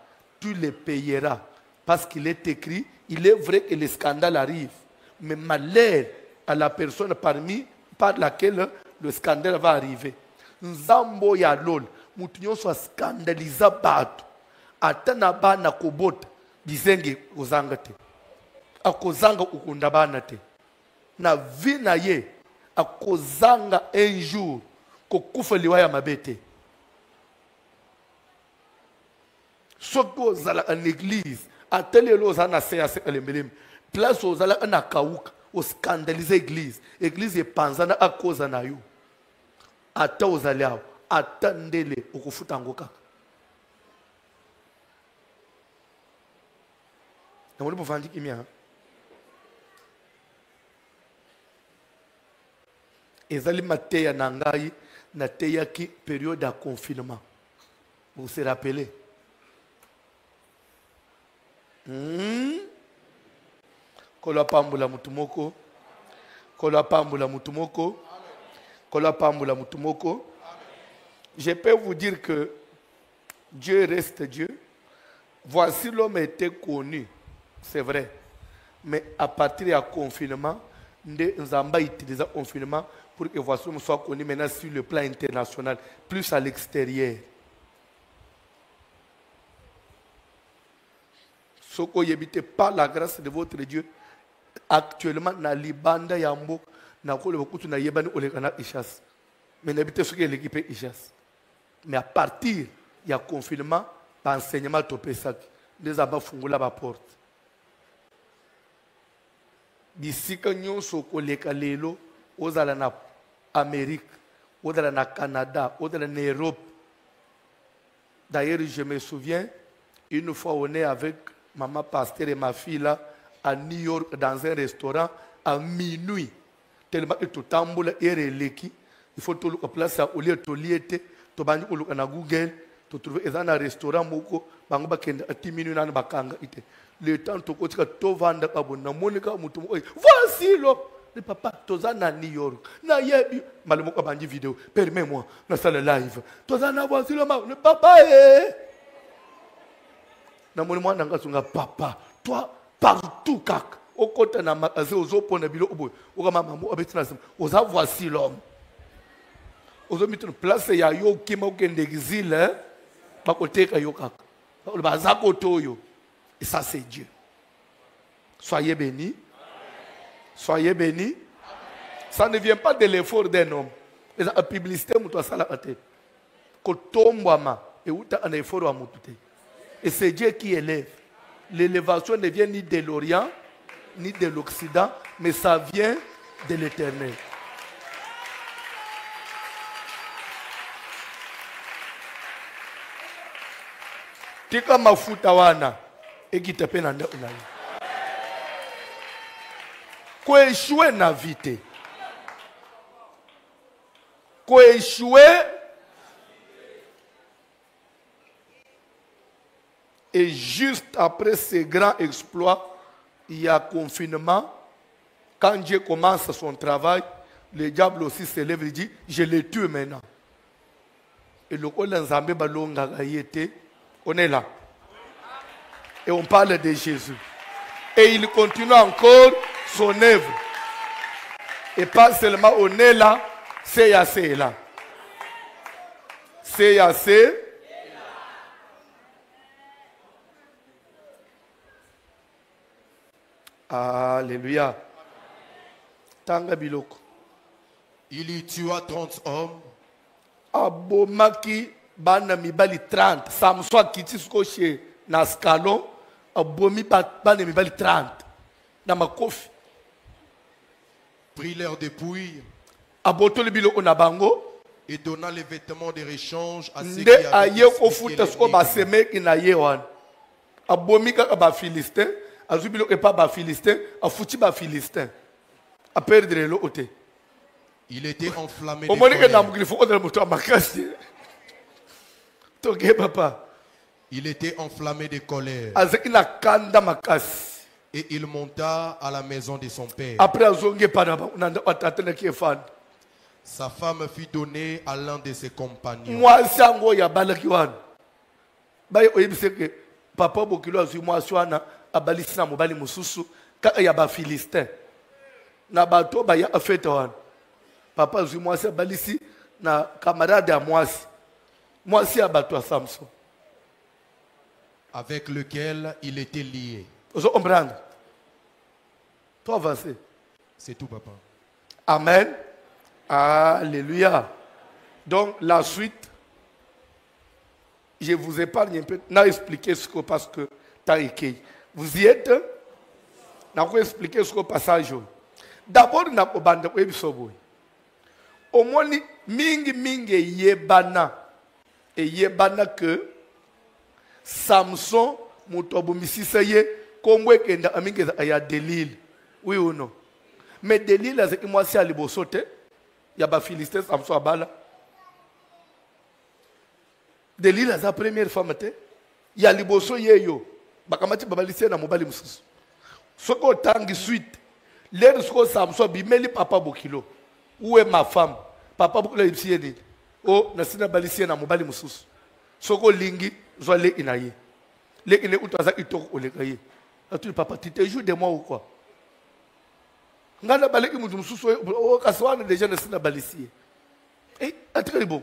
[SPEAKER 2] tu les payeras parce qu'il est écrit il est vrai que les scandales arrivent mais malheur à la personne par laquelle le scandale va arriver. Nzambo ya lol mutu nyonso scandaliza bato atana bana kobota bizenge kozanga te akozanga ukunda bana te na vina ye akozanga un jour kokufa liwa ya mabete. Soki ozala en église atelelo ozana seya se elembelem place ozala na kauka o scandaliser église église epanzana a cause na yo ata ozali ata ndele okufuta ngo kaka. Na moni bovandi kimia ezali mateya na ngai na teyaki période de confinement. Vous vous rappelez? Kola pambula mutumoko. Kola pambula mutumoko. Kola pambula mutumoko. Je peux vous dire que Dieu reste Dieu. Voici l'homme était connu, c'est vrai. Mais à partir du confinement, Nzamba utilise le confinement pour que voici soit connu maintenant sur le plan international, plus à l'extérieur. Ce que vous n'habitez pas la grâce de votre Dieu, actuellement, dans l'Ibanda Yambo, dans le Yébani Olekana Ishas. Mais n'habitez ce que l'équipe Ishas. Mais à partir, il y a confinement, l'enseignement Topesak. Les abats font la porte. D'ici que nous sommes aux Amérique, aux Canada, aux Europe. D'ailleurs, je me souviens, une fois on est avec maman pasteur et ma fille là, à New York, dans un restaurant, à minuit. Tellement que tout tambour est releki. Il faut tout le place à Olié, Toliete, Tobani, na Google, tu trouves un restaurant, Moko, Bangoba Kenda, à 10 minutes, dans Bakanga. Le temps, tu as tout vendre à Bona, Monica, Moutou. Voici l'homme. Le papa, Tozana New York. Na yebi, Malmoka Bandi vidéo. Permets-moi, na salle live. Tozana, voici le papa. Na mon moi, n'a papa. Toi, partout, kak. Au côté na magasin, aux opos, na bilo, au maman, au bétinasme. Aux voici l'homme. Aux hommes, une place, il y a yo qui m'a aucun exil, hein. Ma côté, kayo kak. Le bazako toyo. Et ça, c'est Dieu. Soyez bénis. Soyez bénis. Ça ne vient pas de l'effort d'un homme. La publicité, c'est ça la tête. Quand tombe, et où tu as un effort à monter. Et c'est Dieu qui élève. L'élévation ne vient ni de l'Orient, ni de l'Occident, mais ça vient de l'Éternel. Tika mafuta wana, ekitepe na ndeko na yo. Koéchouer na vite. Koéchouer. Et juste après ces grands exploits, il y a confinement. Quand Dieu commence son travail, le diable aussi se lève et dit, je le tue maintenant. Et le Nzambe balonga gayete, on est là. Et on parle de Jésus. Et il continue encore son œuvre. Et pas seulement on est là, c'est assez là. C'est assez. Alléluia. Tanga biloko.
[SPEAKER 3] Il y tua 30 hommes.
[SPEAKER 2] Abomaki bana mibali 30. Samson kiti skoche na scalon. Abomi bana mibali 30. Na makofi.
[SPEAKER 3] Prit leurs dépouilles.
[SPEAKER 2] Abotoli biloko na bango.
[SPEAKER 3] Et donna les vêtements de réchange à ceux qui avaient expliqué les livres.
[SPEAKER 2] Abomi kaka ba Philistin. Azubilo et pas ba Philistin, a foutu ba Philistin. A perdre le côté.
[SPEAKER 3] Il était enflammé de
[SPEAKER 2] colère.
[SPEAKER 3] Il était enflammé de colère. Et il monta à la maison de son père. Sa femme fut donnée à l'un de ses compagnons.
[SPEAKER 2] Papa Bokilo a moi soana abalisi na mobali mususu kaka ya ba Philistin na bato ba ya afeta wana papa zui moi se abalisi na camarade ya mwasi ya bato ya Samson
[SPEAKER 3] avec lequel il était lié.
[SPEAKER 2] Ozo comprendre. Toi avancer.
[SPEAKER 3] C'est tout papa.
[SPEAKER 2] Amen. Alléluia. Donc la suite, je vous épargne un peu, n'a expliqué ce que parce que t'as écrit. Vous y êtes? N'a pas expliqué ce que passage. D'abord, n'a pas bande pour ebisobo. Au moins, mingi yebana et yebana que Samson mutobu misiseye komwe kenda aminge ya Delil. Oui ou non? Mais Delil a dit moi si alibosote, ya ba Philistin Samson abala. Delil a sa première femme te. Ya liboso yeyo. Bakamati babalisi na mobali mususu. Soko tangi suite. L'air soko Samson bimeli papa Bokilo. Où est ma femme? Papa Bokilo ibsieni. Oh, nasina balisi na mobali mususu. Soko lingi zoale inaye. Le ine utaza itoko olekaye. Atu papa tu te joues de moi ou quoi? ngana baleki mutu mususu o kaswana déjà ne sina balisier. Et très bon.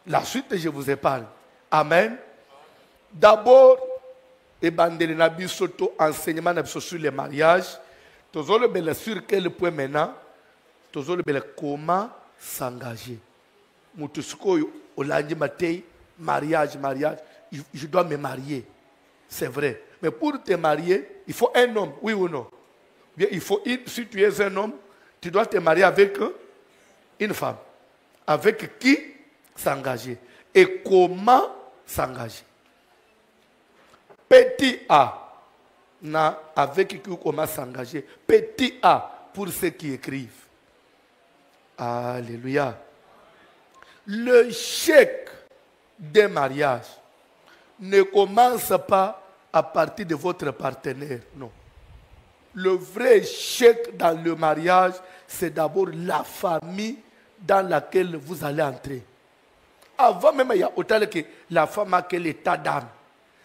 [SPEAKER 2] La suite je vous épargne. Amen. D'abord et bandele na bisoto enseignement na biso sur le mariage. Tozolo bela sur quel point maintenant? Tozolo bela comment s'engager. Mutu sikoyo olandi matei mariage. Je dois me marier. C'est vrai. Mais pour te marier, il faut un homme, oui ou non? Bien, il faut, si tu es un homme, tu dois te marier avec une femme. Avec qui s'engager? Et comment s'engager? Petit A, avec qui comment s'engager? Petit A, pour ceux qui écrivent. Alléluia. Le chèque d'un mariage ne commence pas à partir de votre partenaire, non. Le vrai chèque dans le mariage, c'est d'abord la famille dans laquelle vous allez entrer. Avant même, il y a autant que la femme a quel état d'âme.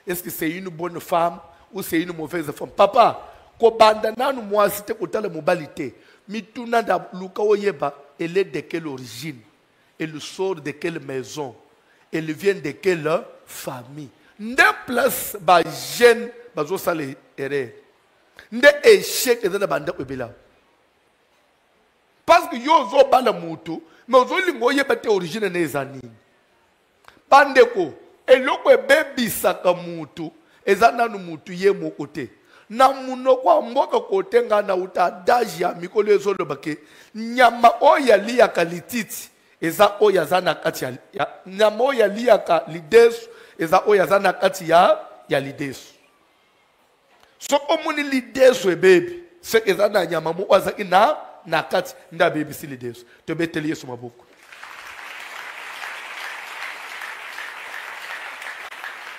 [SPEAKER 2] Est-ce que c'est une bonne femme ou c'est une mauvaise femme? Papa, kobandana nous moi c'était autant la mobilité. Mituna da luka oyeba, elle est de quelle origine? Elle sort de quelle maison? Elle vient de quelle famille? Nde place ba jeune bazo sale erreur. Nde échec ezana banda obela. Parce que yo zo bala mutu, mais zo lingo yeba te origine na ezani. Bandeko, eloko ebebisaka mutu, ezana nu mutu ye moko te. Na munoko amboka kote nga na uta adaji ya mikolo ezolo bake, nyama oya liyaka lititi, eza oya zana kati ya, nyama oya liyaka lidesu, eza oya zana kati ya lidesu. So omuni lidesu ebebi, se eza na nyama mo waza ina na kati nda bebi si lidesu. Tebeteli Yesu mabuku.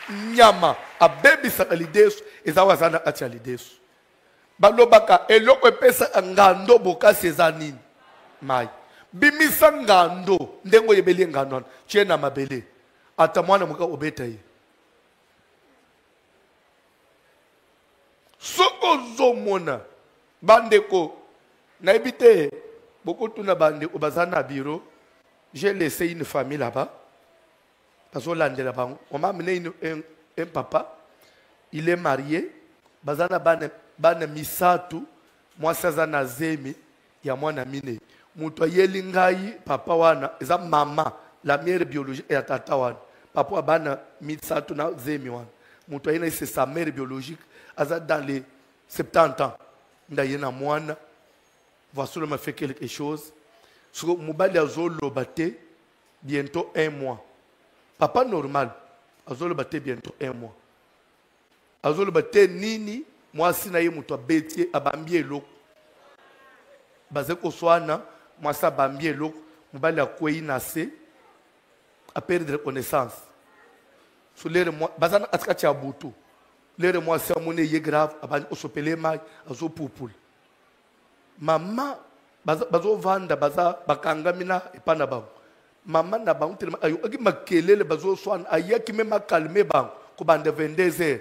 [SPEAKER 2] Nyama abebi sa lidesu, eza wazana kati ya lidesu. Balobaka eloko epesa ngando bokasi eza nini? Mai. Bimisa ngando, ndengo yebeli ngando, chena mabele. Ata mwana muka obeta ye. Soko zomona, bandeko, naibite, beaucoup tuna bande, obazana biro, j'ai laissé une famille là-bas, parce qu'on l'a là-bas. On m'a amené un papa, il est marié, bazana bane misatu, moi sazana zemi, ya mwana mine. Muto yelingai, papa wana, eza mama, la mère biologique et tata wana. Papa bana misatu na zemi wana. Muto yena c'est sa mère biologique, aza dans les 70 ans. Ndayena mwana, voici le m'a fait quelque chose. So mubali azolo bate, bientôt 1 mois. Papa normal, azolo bate bientôt 1 mois. Azolo bate nini, moi sina ye muto abeti abambie loko. Bazé ko soana, moi sa bambie loko, mubali akwei nase, a perdre connaissance. So lere moi, bazana atkati abutu. Lere moi si amone ye grave, abani osopele mai, azo pupul. Mama, bazo vanda, baza bakangamina epana bango. Mama na bango telema ayo agi makelele bazo soana, ayaki mema calmer bango, ko bande 22h.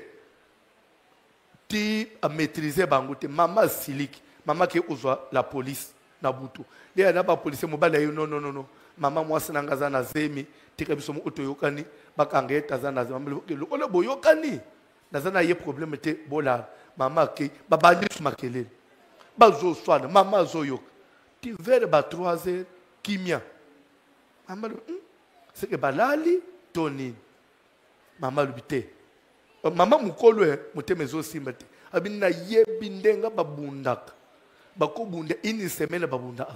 [SPEAKER 2] Ti a maîtriser bango te mama siliki, mama ke uzwa la police na butu. Lea na ba police mobala yo non. Mama moi sinanga za na zemi, tika biso mo otoyokani, bakanga etaza na zemi, lokolo boyokani. Nazana ye problème te bola. Mama ke babandi sumakelele. Bazo soana, mama zoyo. Ti vers ba 3h kimia. Mama c'est que balali toni. Mama lubite. Mama mukolo mutemezo simbate. Abina yebi ndenga babundaka. Bakobunda une semaine babundaka.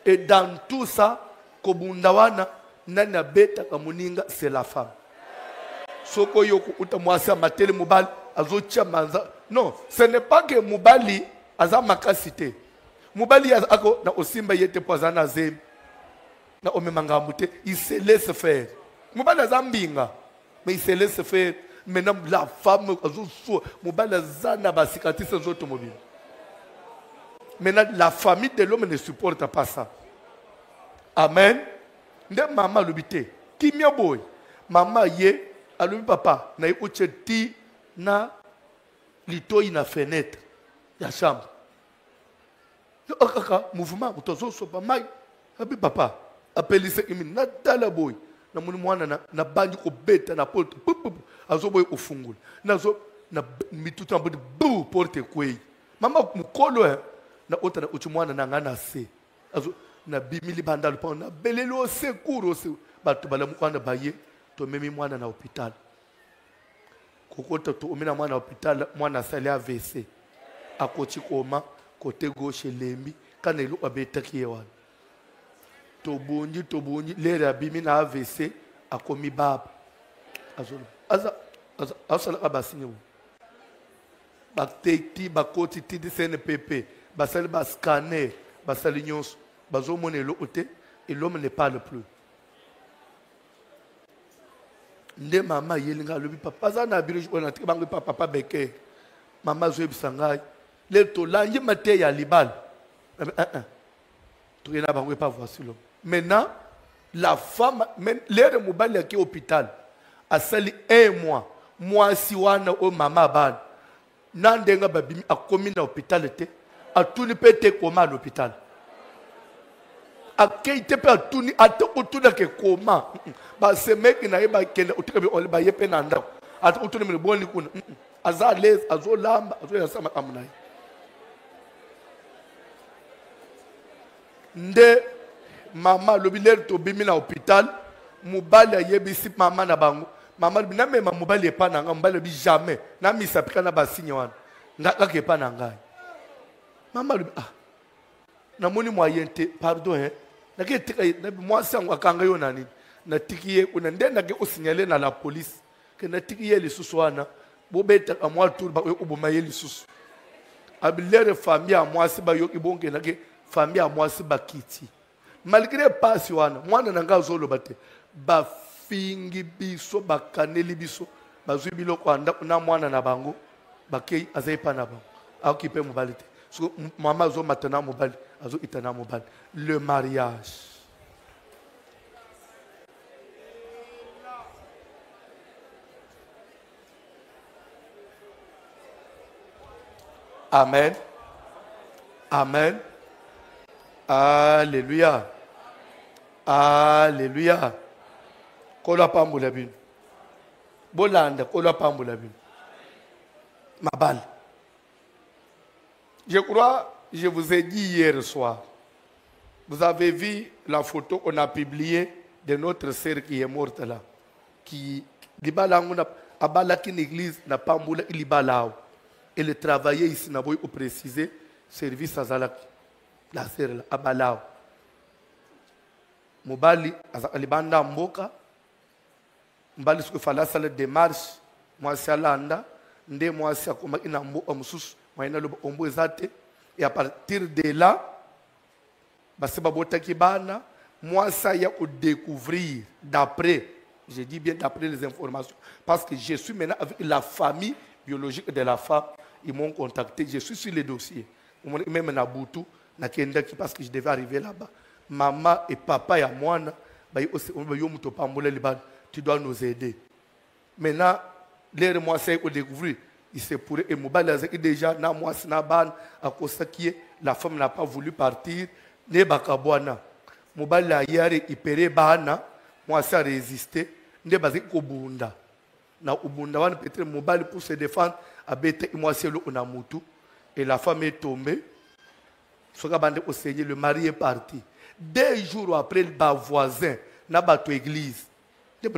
[SPEAKER 2] Et dans tout ça, kobundawana nana beta kamuninga c'est la femme. Soko yoko utamwasa matele mubali azocha manza. Non, ce n'est pas que mubali aza makasite. Mubali ako na osimba yete pozana zemi. Na omemanga mute, il se laisse faire. Mubali aza mbinga, mais il se laisse faire. Maintenant la femme azo mubali azana ba cicatrices automobile. Maintenant la famille de l'homme ne supporte pas ça. Amen. Nde mama lubite. Kimia boy. Mama ye alubi papa na yuche ti na litoi na fenêtre ya chambre. Kaka, mouvement, utozo sopa mai. Abi papa, appelle ça imi na dala boy. Na muni mwana na bandi ko beta na porte. Azo boy o fungula. Na zo na mituta mbodi bu porte kwei. Mama mukolo na ota na uchumwana na ngana se. Azo na bimili bandalo pa na belelo sekuro se. Batu bala mukwana baye to memi mwana na hospital. Kokota to omina mwana hospital mwana sali AVC. Akoti koma côté gauche lembi kana ilo abeta kiyewana. Tobonji lere abimi na AVC akomi baba. Aza asala abasini wo. Bakteiti bakoti tidi CNPP, basali ba scanner, basali nyonso, bazo monelo ote et l'homme ne parle plus. Nde mama yelinga lobi papa za na biro ona tibango papa beke. Mama zo bisangai. Le to langi mate ya libal. Tu n'as pas voici l'homme. Maintenant, la femme, même l'air mobile qui est à l'hôpital, a sali 1 mois. Moi, si on a au maman ban, n'andenga babi a commis à l'hôpital était, a tout ne peut être comment à l'hôpital. A qui était pas tout ni a tout autour de que comment. Bah ce mec n'a pas qu'elle autour de on le baille penanda. A tout autour de le bon likuna. Aza les azo lamba azo ya sama amnai. Nde mama lobiler to bimi na hôpital mobali ayebisi mama na bango mama bina mema mobali epa na nga mobali bi jamais na misa pika na basinye wana ngaka ke pa na ngai mama lobi na moni moyente pardon na ke tika na moi sango akanga yo nani na tikiye kuna ndenda ke osignale na la police ke na tikiye lisusu wana bobeta ka moi tour ba oboma ye lisusu abilere famille a moi si ba yo ibonge na ke famille à moi si bakiti malgré pas wana mwana nanga zolo bate ba fingi biso bakaneli biso bazwi biloko anda na mwana na bango bakei azai pa na bango akipe mobali te so mama zo matana mobali azo itana mobali le mariage. Amen. Amen. Alléluia. Alléluia. Kola pambula bin. Bolanda kola pambula bin. Ma balle. Je crois, je vous ai dit hier soir. Vous avez vu la photo qu'on a publiée de notre sœur qui est morte là. Qui a balaki une église na pambula ilibalao. Elle travaillait ici, n'a pas précisé, service à Zalaki. La sœur là, à Balao. Mobali, à Libanda Mboka. Mobali, ce qu'il fallait, c'est la démarche. Moi, c'est à l'anda. Moi, c'est à comment il y a un mot, moi, il y a un mot exact. Et à partir de là, moi, ça y a à découvrir d'après. Je dis bien d'après les informations. Parce que je suis maintenant avec la famille biologique de la femme. Ils m'ont contacté. Je suis sur les dossiers. Même à Boutou, parce que je devais arriver là-bas. Maman et papa et moi, tu dois nous aider. Maintenant, l'air moi, c'est à découvrir. Il s'est pourri. Et déjà, la femme n'a pas voulu partir. Moi, ça a résisté. Peut-être pour se défendre, et la femme est tombée. Le mari est parti. 2 jours après, le voisin n'a pas l'église. Il y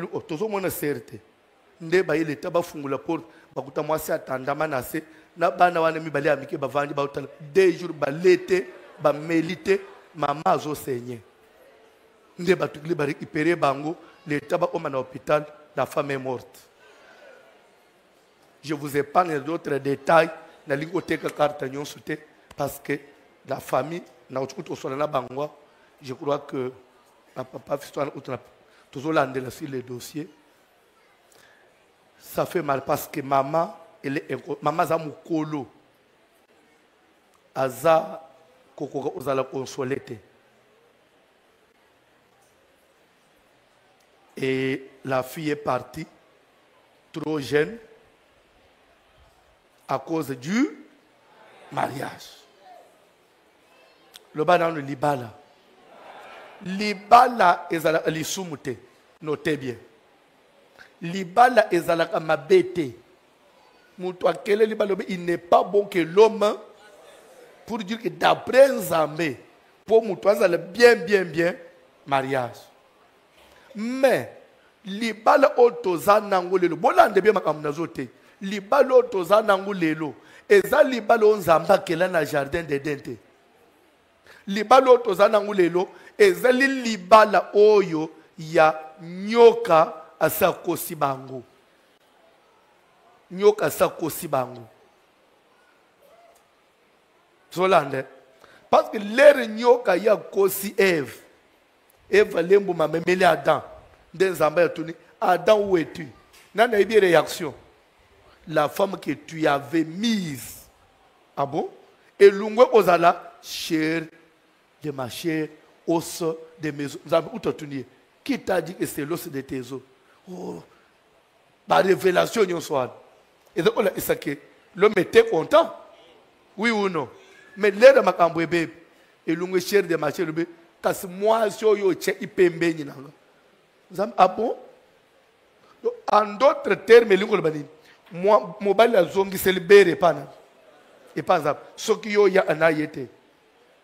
[SPEAKER 2] a la porte. Moi, c'est attendant. 2 jours, l'été, mélité, maman a saigné. Il y a récupéré bango, l'état va à l'hôpital, la femme est morte. Je vous épargne d'autres détails dans l'hypothèque carte parce que la famille, je crois que papa toujours l'andela sur les dossiers. Ça fait mal parce que maman, maman a mon colo. Aza koko ozala consolé. Et la fille est partie trop jeune à cause du mariage. loba nanu libala. Libala ezalaka lisumu te. Notez bien. Libala ezalaka mabete. Mutu akele libala, il n'est pas bon que l'homme, pour dire que d'après Nzambe, pour mutu azala bien mariage. Mais libala otoza nangolelo, bolande bien makamnazo te. Libala otoza nangolelo, eza libala onzamba kela na jardin d'Eden te. Libala otoza nangolelo, eza libala oyo ya nyoka asakosi bango. Nyoka asakosi bango. Zolande. Parce que l'air nyoka ya kosi Ève. Ève lembo ma memeli Adam. Dans Zamba tuni. Adam, où es-tu? Nana eu réaction. La femme que tu avais mise. Ah bon? Et l'ungwe ozala chair de ma chair, os de mes os. Où t'as tuni? Qui t'a dit que c'est l'os de tes os? Oh, la révélation yon soit. Et donc on a dit que l'homme était content. Oui ou non? Mais l'air de ma camboué bébé. Et l'ungwe chair de ma chair bébé. Parce que moi, je suis ipembe ni nanga. Ah bon? En d'autres termes, moi, mobile a zongi c'est le béré pana. Et pas ça. Ce qui y a un ayete.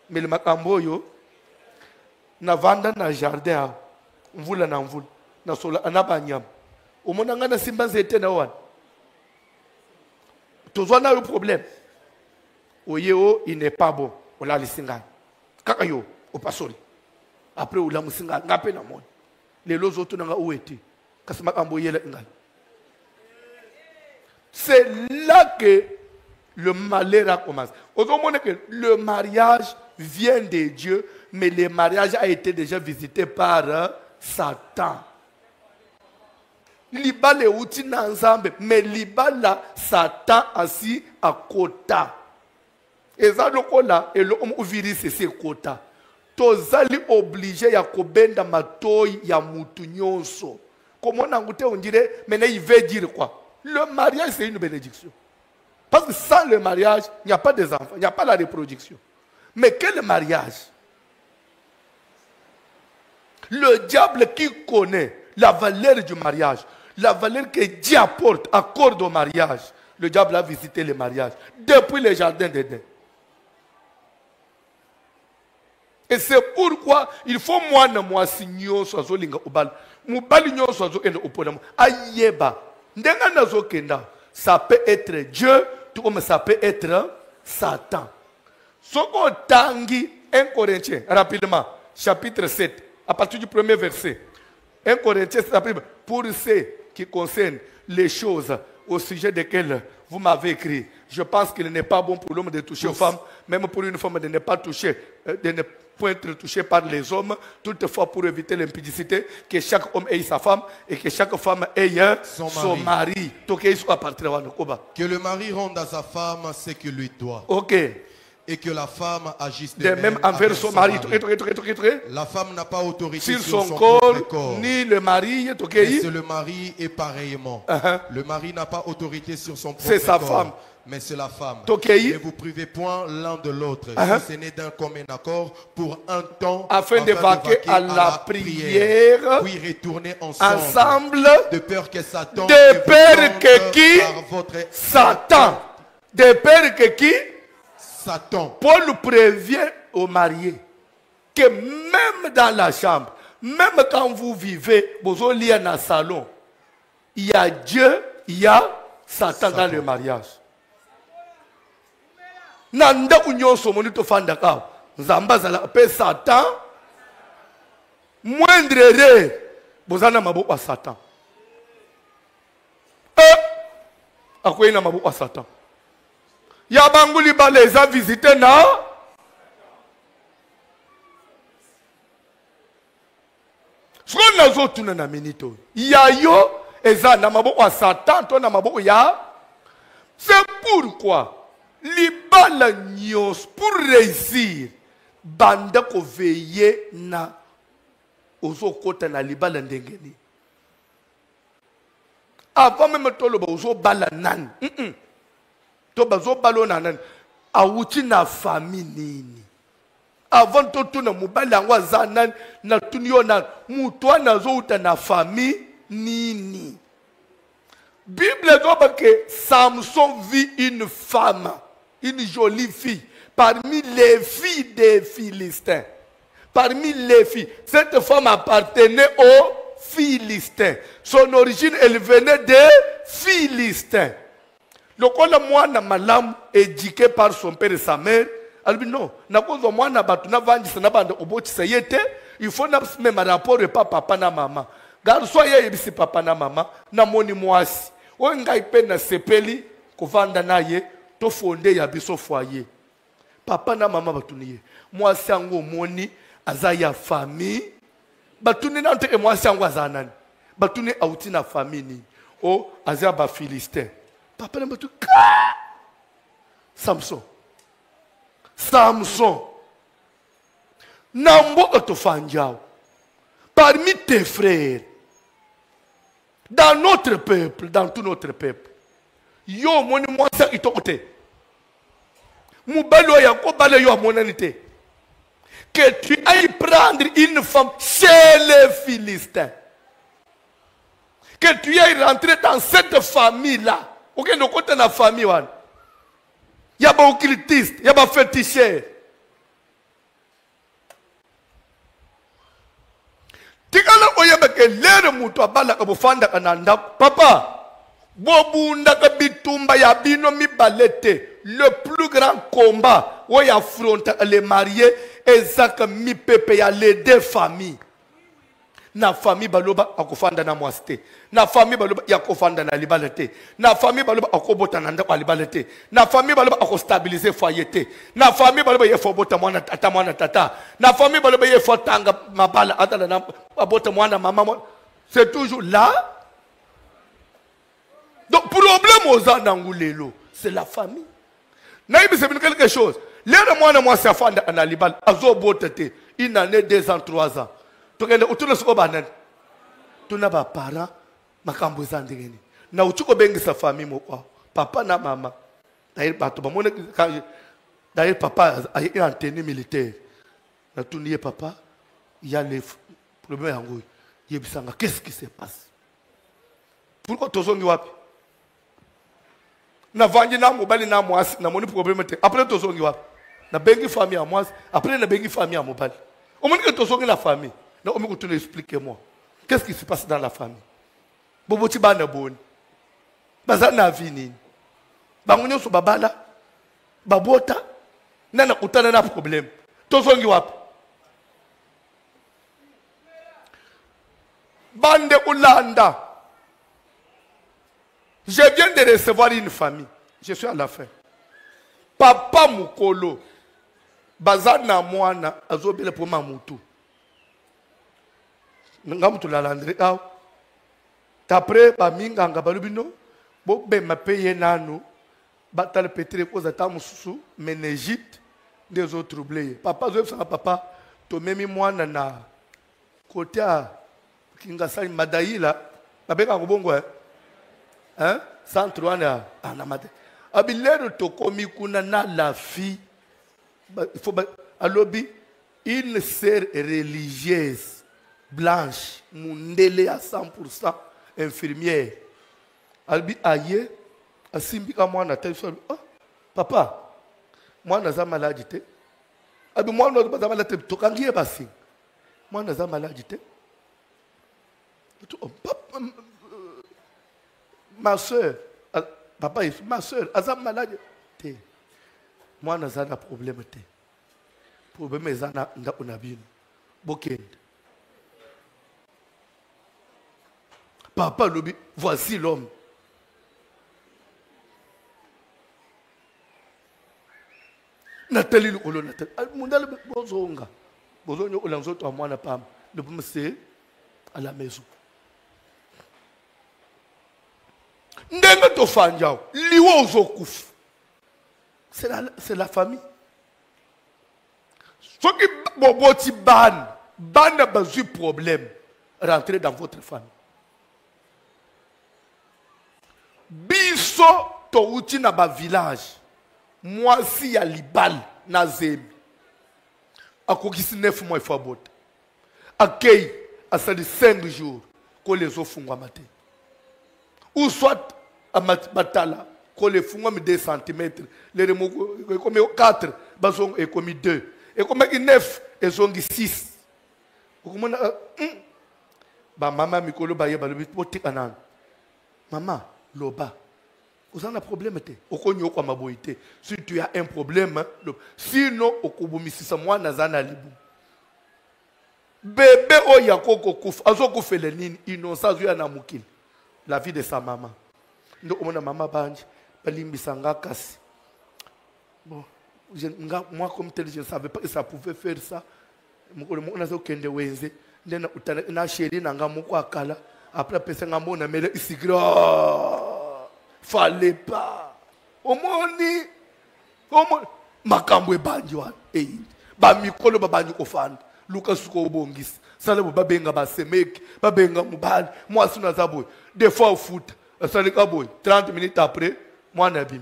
[SPEAKER 2] Mais le makambo yo, na vanda na jardin, mvula na mvula, na sola anabanyam. Au monde ngana simba zete na wan. Toujours na le problème. Oyeo, il n'est pas bon. On l'a laissé là. Kakayo, au pasori. Après, on l'a mis là. Ngapé na monde. Les autres n'ont pas où été. C'est là que le malheur a commencé. Autrement que le mariage vient de Dieu, mais le mariage a été déjà visité par Satan. Libala outi na nzambe, mais libala Satan assis à kota. Et ça lokola et l'homme virus c'est kota. Tozali obligé ya kobenda matoi ya mutu nyonso. Comment on dirait, mais il veut dire quoi? Le mariage c'est une bénédiction. Parce que sans le mariage, il n'y a pas des enfants, il n'y a pas la reproduction. Mais quel mariage? Le diable qui connaît la valeur du mariage, la valeur que Dieu apporte, accorde au mariage, le diable a visité le mariage depuis le jardin d'Éden. Et c'est pourquoi il faut moi signo sozo linga obal. Mubali nyo sozo ende opolam. Ayeba. Ndenga nazo kenda. Ça peut être Dieu, tout comme ça peut être Satan. Soko tangi 1 Corinthiens, rapidement, chapitre 7, à partir du premier verset. 1 Corinthiens, pour ceux qui concernent les choses au sujet desquelles vous m'avez écrit. Je pense qu'il n'est pas bon pour l'homme de toucher aux femmes, même pour une femme de ne pas toucher, de ne pas être touché par les hommes, toutefois pour éviter l'impudicité, que chaque homme ait sa femme et que chaque femme ait son mari.
[SPEAKER 3] Que le mari rende à sa femme ce qu'il lui doit.
[SPEAKER 2] Ok.
[SPEAKER 3] Et que la femme agisse
[SPEAKER 2] de même envers son mari.
[SPEAKER 3] La femme n'a pas autorité
[SPEAKER 2] sur son corps, ni le mari.
[SPEAKER 3] Mais c'est le mari et pareillement. Le mari n'a pas autorité sur son propre corps.
[SPEAKER 2] C'est sa femme.
[SPEAKER 3] Mais c'est la femme. Ne vous privez point l'un de l'autre. Si ce n'est d'un commun accord pour un temps,
[SPEAKER 2] afin de vaquer à la prière,
[SPEAKER 3] puis retourner ensemble, de peur que Satan,
[SPEAKER 2] Satan, de peur que qui?
[SPEAKER 3] Satan.
[SPEAKER 2] Paul prévient aux mariés que même dans la chambre, même quand vous vivez, vous allez dans le salon, il y a Dieu, il y a Satan dans le mariage. Nanda kunyo somoni to fanda ka nzamba zala pe Satan moindre bozana maboko Satan akoyina maboko Satan ya banguli ba les a visité na soko nazo tuna na minito ya yo eza na maboko Satan to na maboko ya. C'est pourquoi libala nyos pour réussir banda ko veiller na ozo kota na libala ndengeni avant même tolo ba ozo bala nan to bazo balo nan awuti na famille nini avant tout na mobali yango aza nani na tuni yo nani mutu wana azouta na famille nini. Bible dit que Samson vit une femme, une jolie fille, parmi les filles des Philistins. Parmi les filles, cette femme appartenait aux Philistins. Son origine, elle venait des Philistins. Le kola mwana malam éduqué par son père et sa mère. Elle dit non, na kozo mwana batu na vandi sana banda oboti sayete, il faut na même rapport pas papa na maman. Garso ye yebisi papa na mama na moni mwasi. O ngai pe na sepeli kovanda na ye to fonde ya biso foyer. Papa na mama batuniye. Mwasi yango moni aza ya famille. Batuni na nteke mwasi yango aza nani. Batuni auti na famille ni. O aza ba Philistin. Papa na batu ka Samson. Samson. Nambo otofanjao. Parmi tes frères. Dans notre peuple, dans tout notre peuple. Yo moni mwasa itokote. Mubalo ya kobale yo monanite. Que tu ailles prendre une femme chez les Philistins. Que tu ailles rentrer dans cette famille-là. Ok, nous côté la famille. Il y a des occultistes, il y a des féticheurs. Tikala oyeba ke lere mutu abala ka bofanda kananda papa bobunda ka bitumba ya bino mibalete le plus grand combat où il affronte les mariés ezaka mi pepe ya les deux familles na famille baloba akofanda na mwasite na famille baloba yakofanda na libalete na famille baloba akobota na ndako libalete na famille baloba akostabiliser foyer te na famille baloba yefobota mwana tata na famille baloba yefotanga mabala atala na abota mwana mama c'est toujours là. Donc problème aux anangulelo c'est la famille. Naïbi c'est quelque chose. L'air mwana mwasi afanda na libal azobota te une année 2 ans 3 ans. Utuna soko banan tuna ba para makambo zandengeni na uchuko bengi sa famille moko papa na mama d'ailleurs bato bamone d'ailleurs papa a une antenne militaire na tuniye papa il y a les problèmes yango yebisanga qu'est-ce qui se passe pourquoi tozongi wapi na vangi na mobali na mwasi na moni problème te après tozongi wapi na bengi famille ya mwasi après na bengi famille ya mobali au moins que tozongi la famille. Non, expliquez-moi. Qu'est-ce qui se passe dans la famille? Boboti bana boni. Bazana vini. Bangunyo so babala. Babota. Nana utana na problème. Tozongi wapi? Bande Ulanda. Je viens de recevoir une famille. Je suis à la fin. Papa Mukolo. Bazana mwana azobele pour mamutu. Ngam tu la landre aw tapre ba minganga balubino bo be mapeye nanu batal petre ko za tamususu menegite des autres troublés papa zo sa papa to memi mwana na côté kinga sa madaila babeka ngobongo centre wana ana mate abilero to komi kuna na la fille il faut alobi une sœur religieuse blanche, mundele à 100% infirmière. Albi aye, asimbika mwana telefone. Oh, papa, mwana za maladi te. Albi mwana za maladi te. Tokangiye basi. Mwana za maladi te. Ma soeur, papa, ma soeur, aza maladi te. Mwana za na problème te. Problème za na ndako na bino. Bokende. Papa Lobi, voici l'homme. Nathalie Lukolo Nathalie. Mundale bozonga. Bozonyo olanzo to amwana pam. Le premier c'est à la maison. Ndenga to fanjao. Liwo zokuf. C'est la famille. Ce qui boboti ban n'a pas eu problème. Rentrer dans votre famille. Biso touti na ba village. Moi si ya libal na zemi. akokisi 9 mois ifo abota akei asali 5 jours kole ezofungwa mate ou soit batala kole fungwa mi 2 cm lere moko ekomi 4 bazongo ekomi 2 ekomaki 9 ezongi 6 okomona ba mama mikolo baye balobi botika nani mama loba oza na problème te okonyo kwa maboyi te si tu as un problème sinon okobumisisa mwana aza na libu bébé oyo akokokufa azokufela nini innocent azoya na mokili la vie de sa maman ndo omona mama banji balimbisa nga kasi bon moi comme tel je ne savais pas que ça pouvait faire ça mokolo moko nazokende wenze ndena utana na chéri nanga moko akala après pesa nga mona mele isigro fallait pas omoni makambo ebanji wana ba mikolo babanji kofanda Lucas ko bongisi sala bo babenga basemeki babenga mubali mwasi unaza boy des fois au foot sala ka boy 30 minutes après moi na bim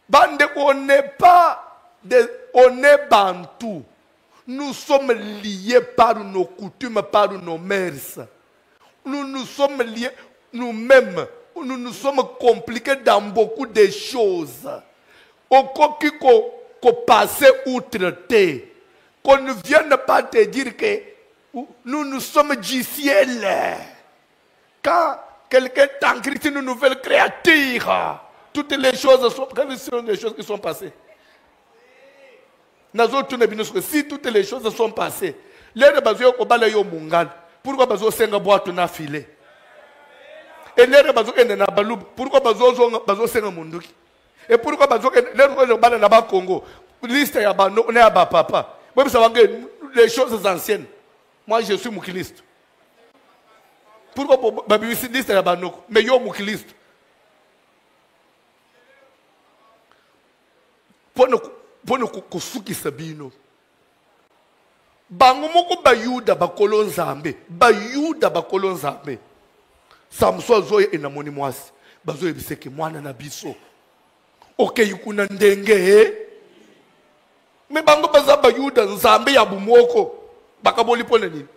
[SPEAKER 2] bande on est bantou. Nous sommes liés par nos coutumes, par nos mœurs. Nous nous sommes liés nous-mêmes. Nous nous sommes compliqués dans beaucoup de choses. Au coquille qu'on passe outre te. Qu'on ne vienne pas te dire que nous sommes du ciel. Quand quelqu'un t'encrite une nouvelle créature, toutes les choses sont, quelles sont les choses qui sont passées? Si toutes les choses sont passées, pourquoi bazo senga boîte na filet? Et les bazo ende na balou, pourquoi bazo senga munduki? Et pourquoi bazo les bala na ba Congo? Liste ya ba no na ba papa. Moi ça va les choses anciennes. Moi je suis moukiliste. Pourquoi babi liste ya ba no? Mais yo moukiliste. Pono kusukisa bino bango moko bayuda bakolo nzambe Samson azoye enamoni mwasi bazoye biseke mwana na biso okei kuna ndenge me bango baza bayuda nzambe ya bumoko bakaboli pona nini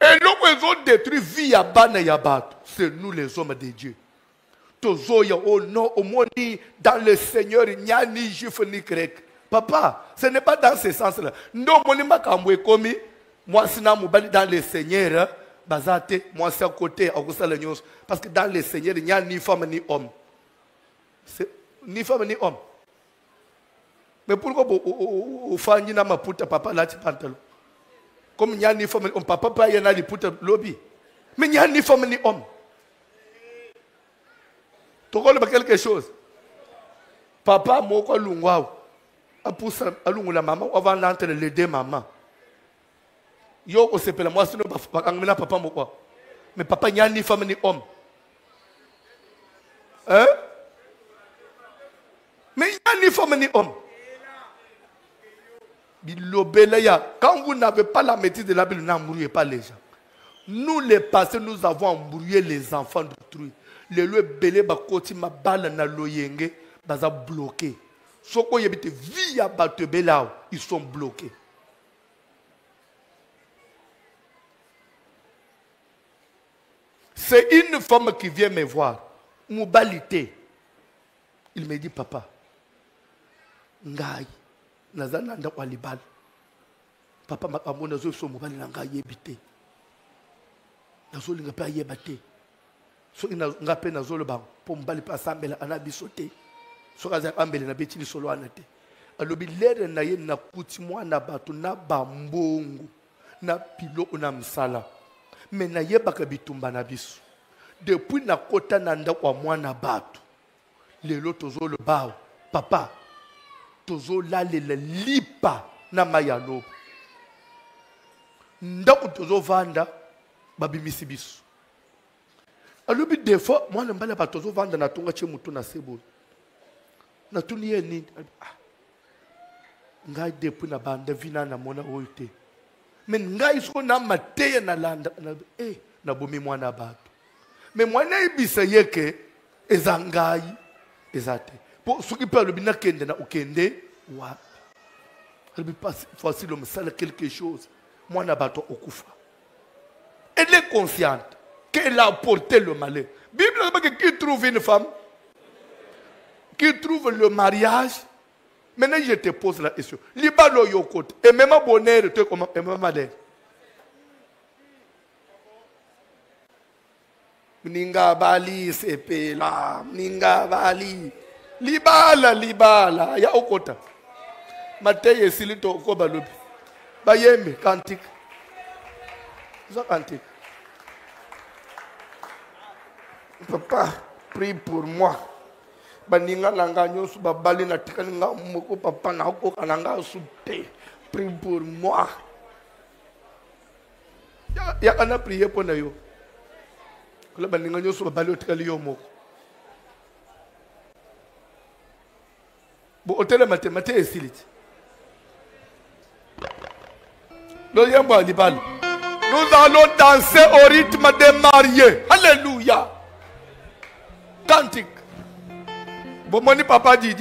[SPEAKER 2] eloko ezo détruire vie ya bana ya bato c'est nous les hommes de Dieu. Oh non, au monde dans le Seigneur, il n'y a ni juif ni grec. Papa, ce n'est pas dans ce sens-là. Non, moi, si dans le Seigneur, bazate, moi, c'est à côté, parce que dans le Seigneur, il n'y a ni femme ni homme. Ni femme ni homme. Mais pourquoi vous faites une puta, papa, là, tu pantalon? Comme il n'y a ni femme ni homme, papa, il y a ni puta lobby. Mais il n'y a ni femme ni homme. Tu connais quelque chose? Papa, moi, lungwa, la maman, avant d'entrer les deux mamans. Yo, on s'appelle moi, sinon, papa, moi. Mais papa, il n'y a ni femme ni homme. Hein? Mais il n'y a ni femme ni homme. Quand vous n'avez pas la maîtrise de la Bible, n'embrouillez pas les gens. Nous, les passés, nous avons embrouillé les enfants d'autrui. Les lois belé bakoti ma balle na loyenge baza bloqué. Soko yebite via bate belao, ils sont bloqués. C'est une femme qui vient me voir. Moubalité. Il me dit papa. Ngai nazana nda walibal. Papa makambo nazo so mobali na ngai yebite. Nazo linga pa yebate. So ina ngape na zolo bang po mbali pa sambela anabisote so kaza ambele na betili solo anate alobi lere na ye na kuti mwana bato na bambongo na pilo na msala me na ye baka bitumba na biso depuis na kota na nda kwa mwana bato lelo tozolo bao papa tozolalela lipa na mayalo ndako tozovanda babimisi biso. Alors, des fois, moi, je ne sais pas si je vais na tonga che mutu na sebo. Na tuni ye ni. Ngai depuis na banda vina na mona oite. Men ngai so na mateya na landa na bomi mwana bato. Mais mwana ibisa yeke ezangai ezate. Ce qui parle bien kende na ukende wa. Elle pas facile de me faire quelque chose. Moi na bato okufa. Elle est consciente qu'elle a apporté le malheur. Bible dit que qui trouve une femme qui trouve le mariage. Maintenant je te pose la question. Libalo yokot et même bonheur te comme et même malheur. Ninga bali sepela, ninga bali. Libala, ya okota. Mateye silito ko balobi. Bayembe kantik. Ça kantik. Papa, prie pour moi. Baninga langa nyosu babali na tikaninga moko papa na ko kananga sute. Prie pour moi. Ya kana prier pour na yo. Kula baninga nyosu babali o tikali yo moko. Bon, hôtel mathématique est silite. Nous allons danser au rythme des mariés. Alléluia. Cantique. Bon, mon papa dit,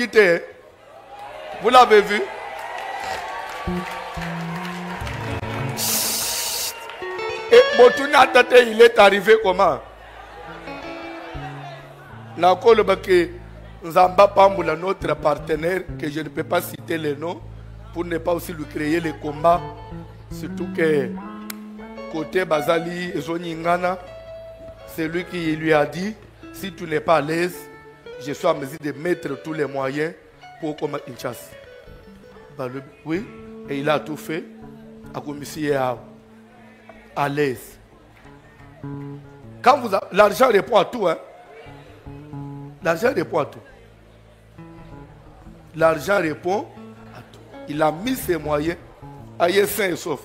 [SPEAKER 2] vous l'avez vu? Et Botuna Tate, il est arrivé comment? Nako le baké. Nzamba Pamboula, notre partenaire, que je ne peux pas citer les noms, pour ne pas aussi lui créer les combats. Surtout que côté Bazali et Zoningana, c'est lui qui lui a dit, si tu n'es pas à l'aise, je suis en mesure de mettre tous les moyens pour combattre une chasse. Oui, et il a tout fait à commissaire à l'aise. Quand vous l'argent répond à tout, hein. L'argent répond à tout. L'argent répond à tout. Il a mis ses moyens. Aïe sain et sauf.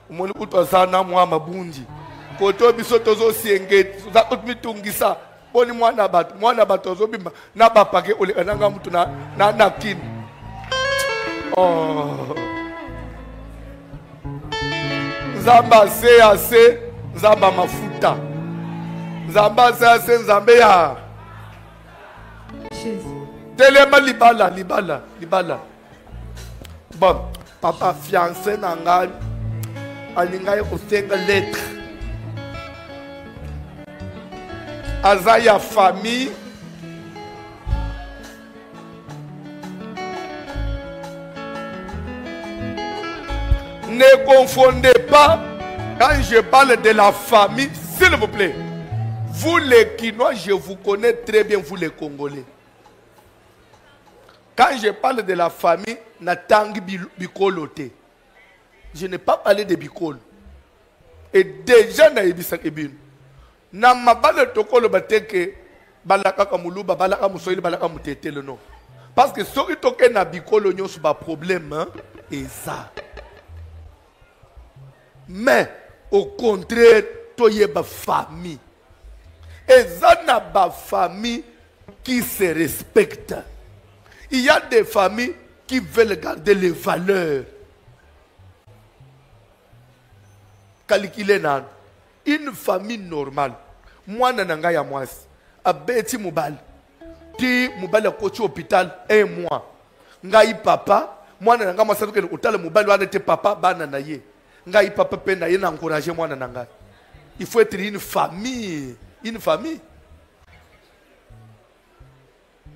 [SPEAKER 2] Mon écoute ça na moi mabundi. Koto bisotozo siengeti. Za utmitungisa. Boni mwana batozo bimba. Na bapake ole ananga mutu na nakin. Oh. Zamba se ase. Zamba mafuta. Zamba se ase. Zambe ya. Telema libala. Bon, papa fiancé nanga alinga ko 5 lettres. Azaya famille. Ne confondez pas quand je parle de la famille, s'il vous plaît. Vous les Quinois, je vous connais très bien, vous les Congolais. Quand je parle de la famille, Natangi Bikolote. Je n'ai pas parlé de Bikol. Et déjà, Naïbisa Kebin. Namabale Tokolo Bateke, Balaka Kamuluba, Balaka Moussoïli, Balaka Moutete le nom. Parce que ce qui toque na Bikolo, n'y a pas problème, et ça. Mais, au contraire, il y a une famille. Et ça n'a pas famille qui se respecte. Il y a des familles qui veulent garder les valeurs. Une famille normale. Moi, nananga ya mwasi. Abeti mubal. Ti mubal ya kochi hôpital 1 mois. Ngai papa. Moi, nananga mwasi ke hôpital mubal wana te papa bana na ye. Ngai papa pe na ye na encourager moi nananga. Il faut être une famille. Une famille.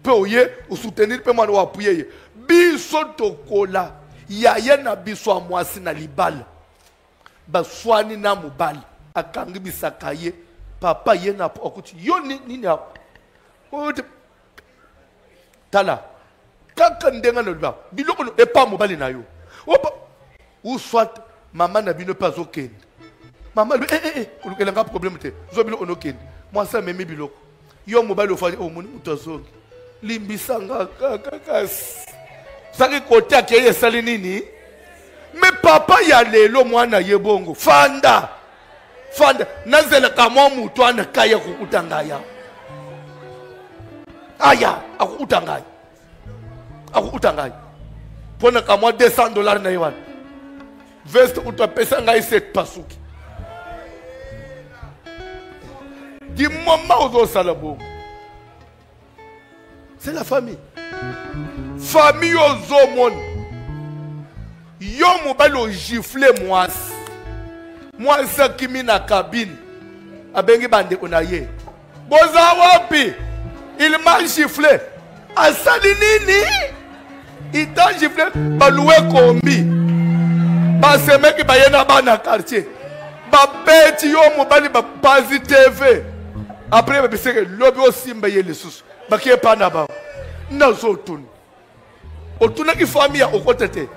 [SPEAKER 2] Oye, ou soutenir pe mwana appuyer biso tokola yaya na biso amwasi na libala baswani na mobali akangi bisaka ye papa ye na okuti yo nini tala kaka ndenga na liba biloko no epa mobali na yo opa ou soit maman na bino pas okende maman kulukela nga problème te zo biloko no kende moi ça memi biloko yo mobali ofali o moni mutazongi limbisanga kakas saki kote akeye sali nini mais papa ya lelo mwana yebongo fanda nazela kama mutu ana kaya kukutangaya aya akukutangaya pona kama $200 na yewan veste utapesa ngai 7 pasuki di moment aux salabo. C'est la famille. famille ozomon yo mobali ogifle mwasi akimi na cabine abengi bandeko na ye boza wapi il m'a giflé asali nini il t'a giflé baloué kombi basemeki baye na bana quartier babeti yo mobali bapazi TV après babiseke lobi osimba ye lisusu bakie pana ba nazo tuni otunaki famille ya okotete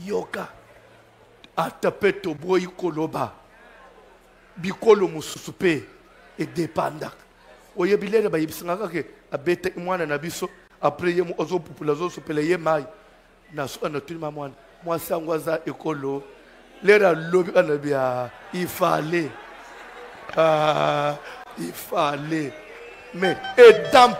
[SPEAKER 2] yoka atape toboyi koloba bikolo mususu pe edepandaka oyebilele bayebisanga ke abete mwana na biso après ye ozopupula ozosupela ye mai naso anatulima mwana mwasi yango aza ekolo lera lobi anabia il fallait mais étant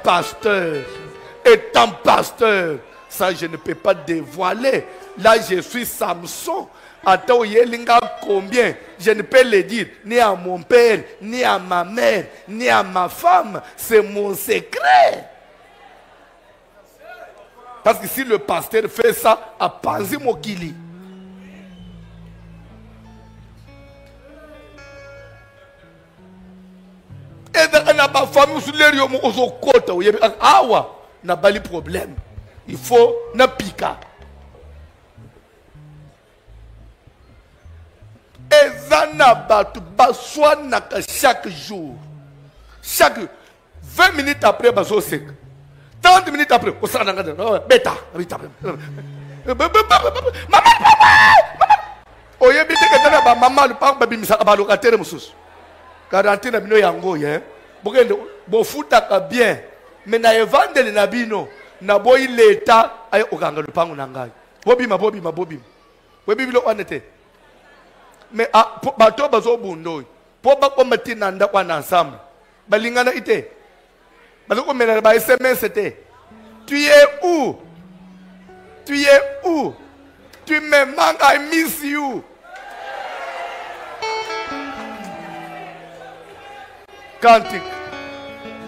[SPEAKER 2] pasteur ça je ne peux pas dévoiler. Là je suis Samson. Attends, yelinga combien? Je ne peux le dire ni à mon père, ni à ma mère, ni à ma femme. C'est mon secret. Parce que si le pasteur fait ça, à Panzi Mokili. Et dans ma famille, sur les rios, on se côte. Awa, n'a pas de problème. Il faut ne piquer. Et zana batu baswanaka chaque jour. Chaque 20 minutes après, baso sec. 30 minutes après, on s'en a bêta. Oye bite que tana ba maman le parc babi misaka ba locataire mususu. Garantie na bino yango ye. Bokende bo futaka bien. Mais na evangeli na bino na boyi leta ay okanga le pango na ngai. Bobima. Webi bilo onete. Mais bato bazo bundo. Po ba ko matina nda kwa na ensemble. Balingana ite. Baloko mena ba SMS c'était. Tu es où? Tu me manques, I miss you. Cantique.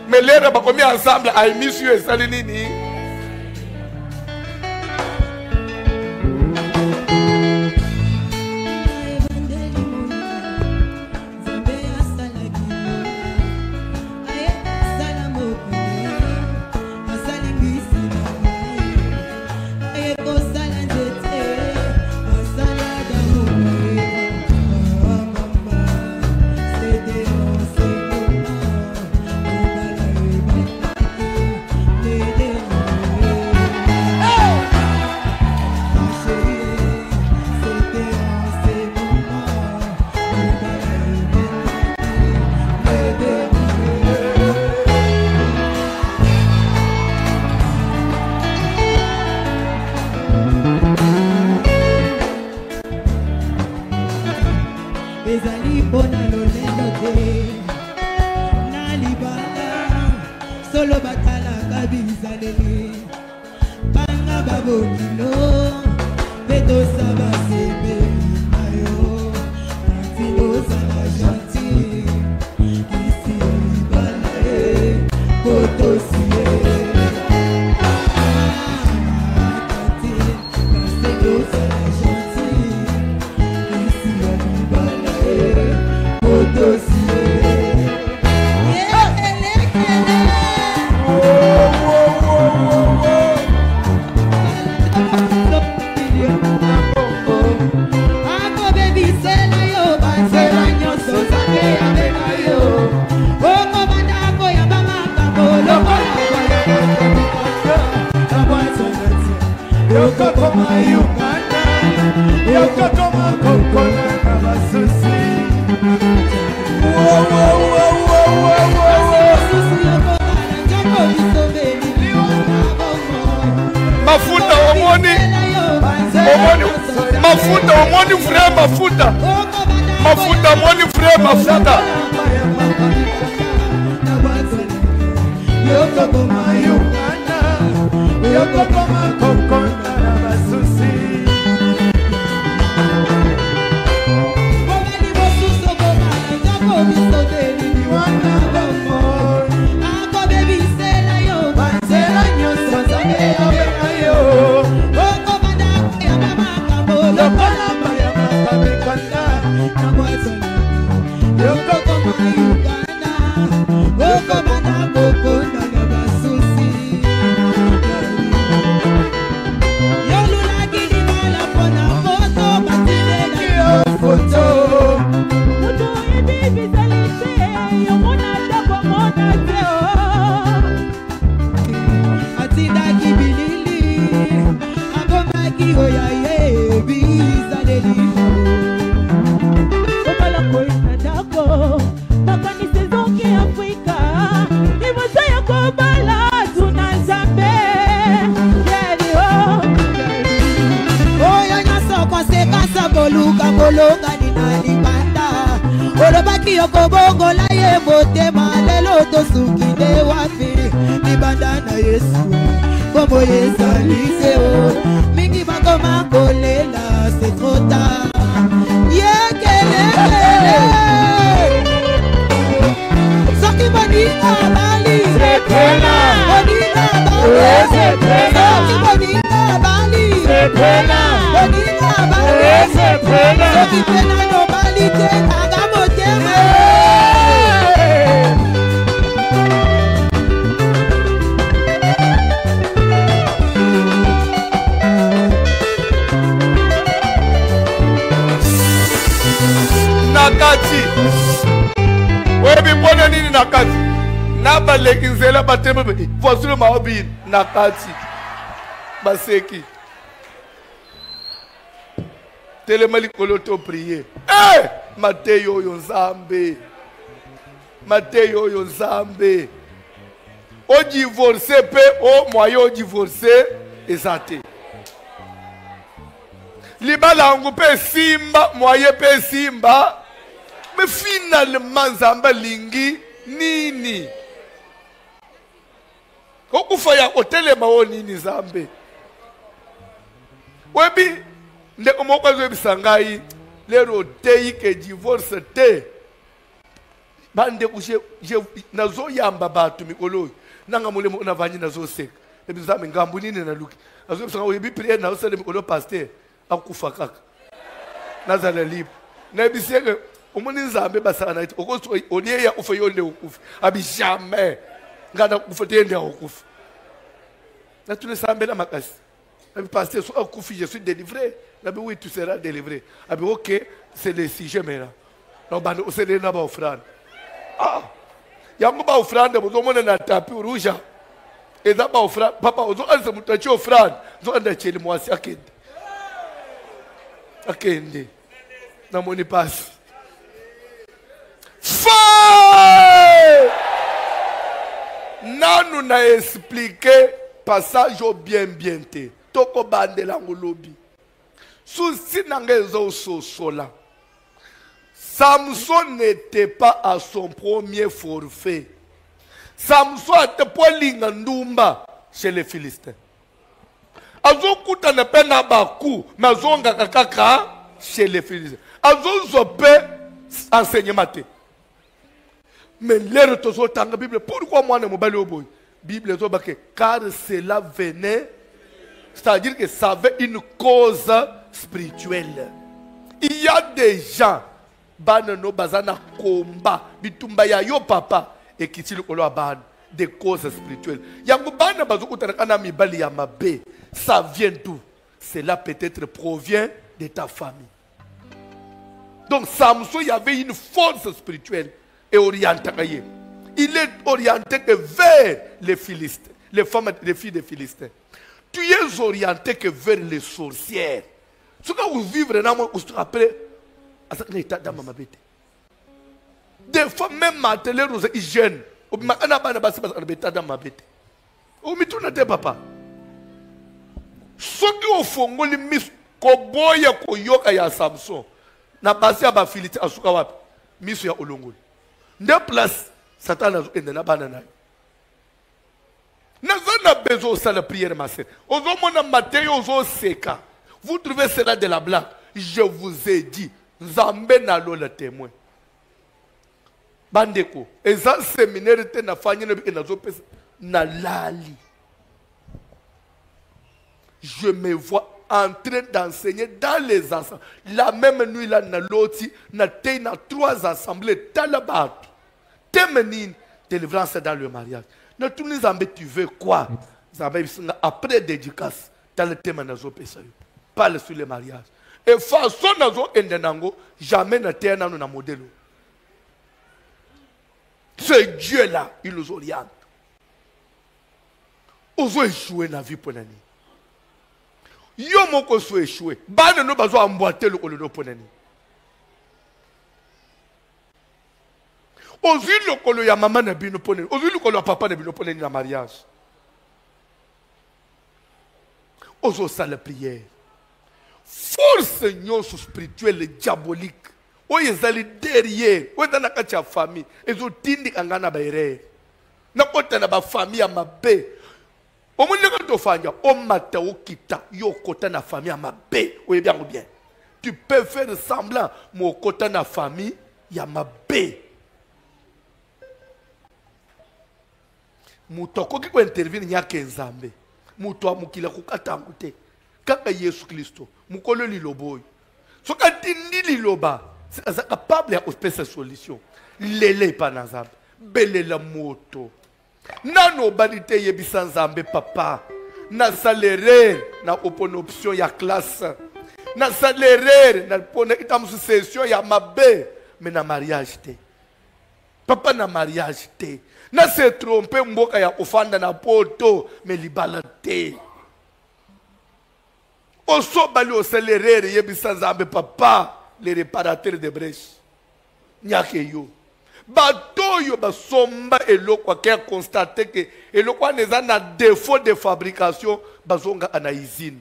[SPEAKER 2] Mais les rabbins commis ensemble, I miss you et salinini.
[SPEAKER 4] kobala tuna Nzambe oyo nyonso konsekansa koluka kolonga nina libanda olobaki okobongola ye motema lelo tosuki nde wapi libanda na Yesu kombo yezali se o mingi bakoma kolela c'est trop tard yekelele soki boninga bali boninga bali soki boninga bali boninga bali soki pena no bali te naga motema
[SPEAKER 2] nakati webi mbona nini nakati nabaleki nzela bateme voici le maobini nakati baseki telema likolo to prier Mateyo oyo Nzambe Mateyo oyo Nzambe o divorce pe o moyen o divorce ezate libala ngo pe simba moyen pe simba mais finalement Nzambe lingi nini okufa ya otelema o nini Nzambe webi ndeko moko azobisa ngai lero tei ke divorce te bande kushe nazo yamba batu mikolo nanga mulemo na vanyi nazo seka ebizame ngambu nini na luki azobisa ngai bi prier na osele mikolo pasteur akufa kaka nazala lipo na biseke umuni Nzambe basana iti okoso oliye ya ufa yonde ukufa abi jamais ngada kufa tende ukufa na tule sambela makasi abi pasteur so akufi je suis délivré. Oui, tu seras délivré. Ok, c'est le sujet maintenant. Non, c'est le naba offrande. Ah, yango ba offrande, vous avez un tapis rouge. Et ça ba offrande, papa, vous avez un tapis offrande. Vous avez un tapis moi si akende. Akende. Na moni passe. Feu! Nanu na expliqué passage au bien te. Toko bande langolobi. Souci n'engageons sola. Samson n'était pas à son premier forfait. Samson était pas l'ingandumba chez les Philistins. Azokuta ne pena baku, mais azonga kakaka chez les Philistins. Azozope enseignement. Mais l'air de la Bible, pourquoi moi ne me bats au boy? Bible car cela venait, c'est-à-dire que ça avait une cause spirituelle. Il y a des gens banano bazana komba bitumba ya yo papa et qui tile kolo ban des causes spirituelles. Yango bana bazo kutanakana mibali ya mabe. Ça vient d'où? Cela peut-être provient de ta famille. Donc Samson, il y avait une force spirituelle et orientée. Il est orienté que vers les Philistins, les femmes, les filles des Philistins. Tu es orienté que vers les sorcières. Ce que vous vivez dans mon après, des fois même maintenant nous sommes jeunes. Papa. Ce qui au fond les mis koboya koyoka ya Samson na basi aba Philistins asuka wapi miso ya olongoli. Nde place Satan azo ende na bana na. N'a besoin de la prière, ma sœur. Vous trouvez cela de la blague? Je vous ai dit, Nzambe na lo le témoin. Bandeko, et ça séminaire te na fanyi na zopesa na lali. Je me vois en train d'enseigner dans les assemblées. La même nuit là na loti na te na 3 assemblées talabat. Temenine délivrance dans le mariage. Ne tout nous en tu veux quoi? Après dédicace, dans le thème nazo pesayo. Parle sur le mariage. Et façon nazo endenango, jamais na terre na modèle. Ce Dieu là, il nous oriente. Ozo échouer na vie ponani. Yo moko so échouer. Bana no bazo emboîter le olodo ponani. Ozwi lokolo ya mama na bino pone. Ozwi lokolo ya papa na bino pone na mariage. Ozo sa la prière. Force nyonso spirituelle diabolique. Oyo ezali derrière. Oyo ezali na kati ya famille. Ezotindika nga na baerere. Nakota na ba famille ya mabe. Omoneka tofanya omata okita yo kota na famille ya mabe. Oyo bien ou bien. Tu peux faire semblant mo kota na famille ya mabe. Muto akoki ko intervenir nyake nzambe. Muto amukila kukatangu te. Kaka Yesu Kristo mukolo liloboy. Soka tindi liloba. C'est capable de faire cette solution. Lele pa na nzambe. Bele la moto. Nano banite yebisa nzambe papa. Na salaire na opon option ya classe. Na salaire na pone itam session ya mabe. Mais na mariage te. Papa na mariage te. Na se trompe mboka ya ofanda na poto. Mais libala te. Oso bali o salaire yebisa nzambe papa. Les réparateurs de brèches. Nyake yo. Batoyo basomba eloko a constaté que eloko neza na défaut de fabrication bazonga ana usine.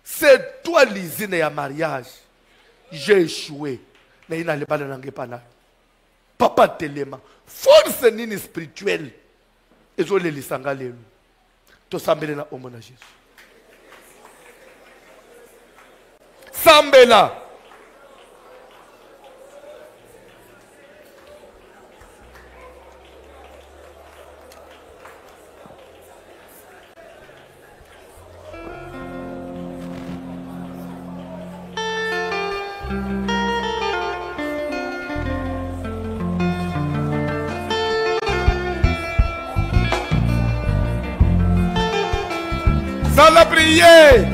[SPEAKER 2] C'est toi l'usine ya mariage. J'ai échoué. Na ina le bala nange pana. Papa telema. Force nini spirituelle. Ezo le lisanga lelo. To sambele na omona Jésus. Sambela. Sans la prière.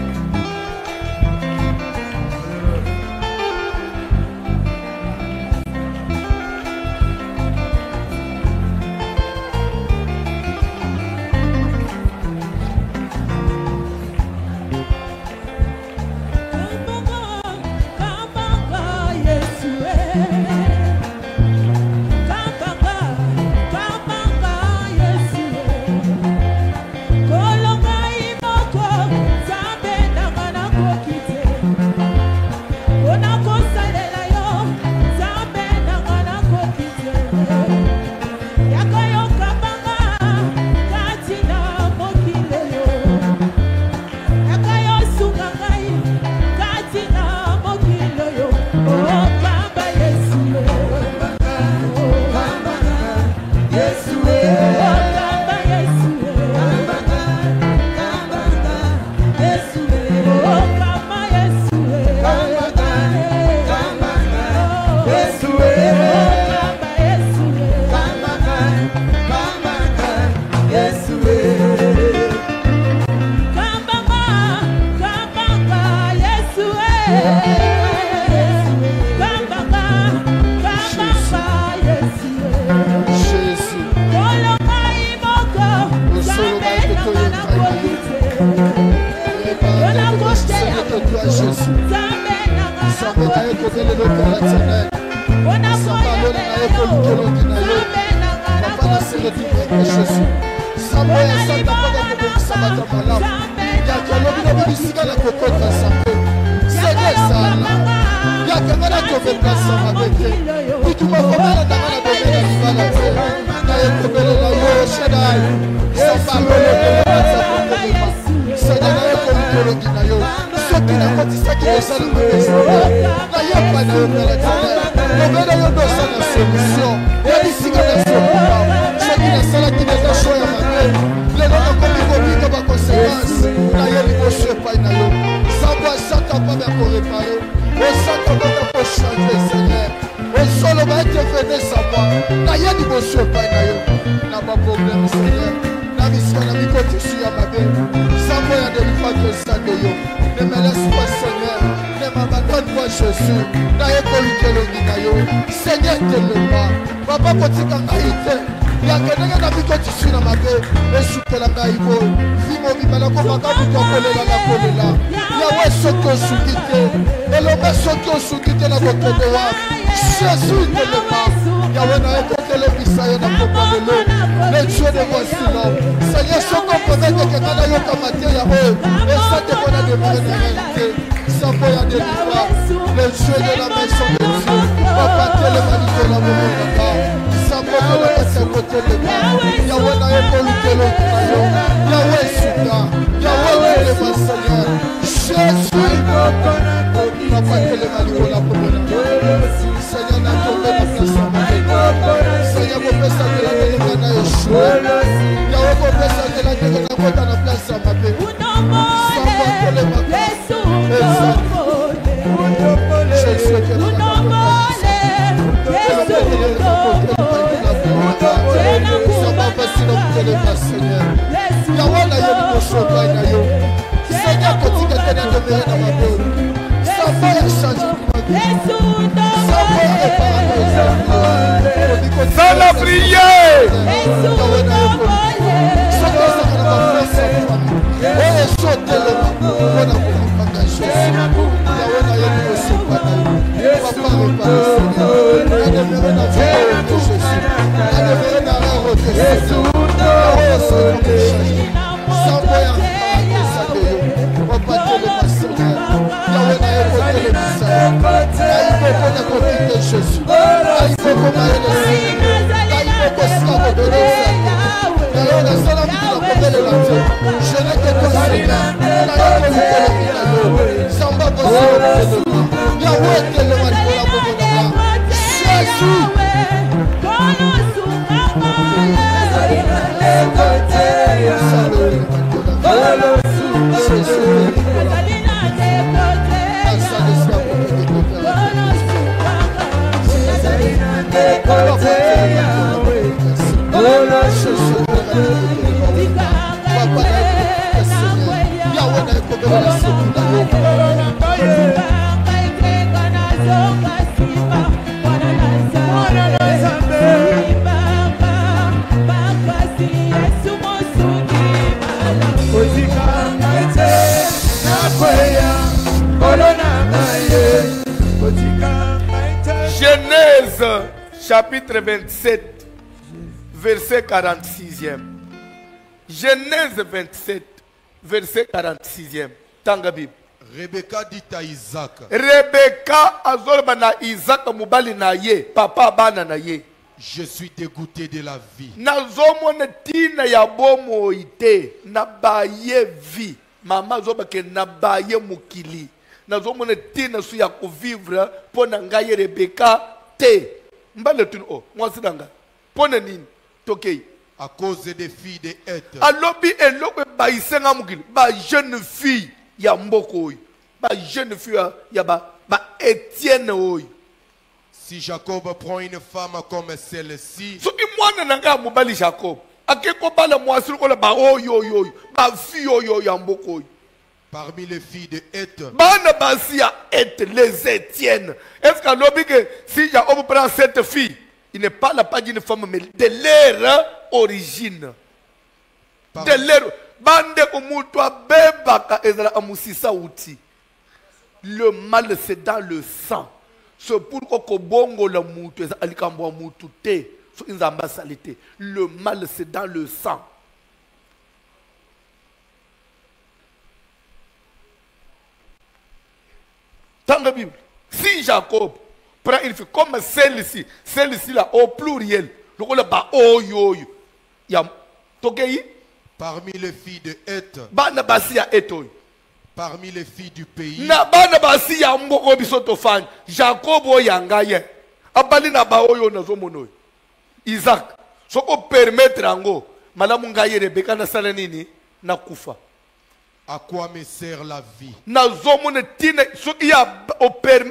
[SPEAKER 3] Seigneur, te le pas. Papa, yakendenge na bikoti sui na mabe esutela ngai boye vi mobimba nakobaka butu akolela nakolela yawe soki osuki te elombe soki osuki te na kokende wapi jésus telema yawe na ye kotelemisa yo na kopa lelo le dieu de voisilo seigneur soko peut-être keka na yoka mateya oyo esa te mpona demere na réalité sambo ya délivrance le dieu de la maison de dieu papa telema likolo bomonaka sambo tolekasi ya kotelema yawe na ye kolukelo na yo yawe suka yawe telema seigneur jésus papa telema likolo bomonaka seigneur natombe na place ya mabe seigneur kopesa ndela ndenge na yeshua yawe kopesa ndela ndenge na kota na place ya mabe sambo telema
[SPEAKER 2] Sans la prière. Genèse chapitre 27 verset 46e. Genèse 27 verset 46e. Tanga Bible.
[SPEAKER 3] Rebecca dit à Isaac.
[SPEAKER 2] Rebecca azolba na Isaac mubali na ye, papa bana na ye.
[SPEAKER 3] Je suis dégoûté de la vie.
[SPEAKER 2] Nazomona tina ya bomo ite na baye vie. Mama zoba ke na baye mukili. Nazomona tina su ya kuvivre pona ngaye Rebecca te. Mbale tun o, mwasi danga. Pona nini? Tokei.
[SPEAKER 3] À cause des filles de Heth.
[SPEAKER 2] Alobi eloko ba isenga mukili. Ba jeune fille ya mboko oyo. Ba jeune fille ya ba Étienne oyo.
[SPEAKER 3] Si Jacob prend une femme comme celle-ci,
[SPEAKER 2] soki mwana nanga mobali Jacob akeko bala mwasi kola ba oyo ba fille oyo ya mboko oyo.
[SPEAKER 3] Parmi les filles de Heth,
[SPEAKER 2] bana basi ya Heth, les Étienne. Est-ce que lobi que si Jacob prend cette fille, il ne parle pas d'une femme mais de leur origine. De leur bande kumutwa bebaka ezala amusisa uti. Le mal c'est dans le sang. C'est pourquoi Kobongo la moutou, alikambo moutou te, so inzamba salité. Le mal c'est dans le sang. Dans la Bible, si Jacob prend une fille comme celle-ci là au pluriel, le rôle ba oyo ya tokei.
[SPEAKER 3] Parmi les filles de Heth,
[SPEAKER 2] bana basi ya Heth.
[SPEAKER 3] Parmi les filles du pays,
[SPEAKER 2] na bana basi ya mboko bisoto fan Jacob oyanga ye abali na ba oyo nazomono Isaac soko permettre ango malamu ngaye Rebecca na sala nini na kufa.
[SPEAKER 3] À quoi me sert la vie?
[SPEAKER 2] Nazomone tina so ya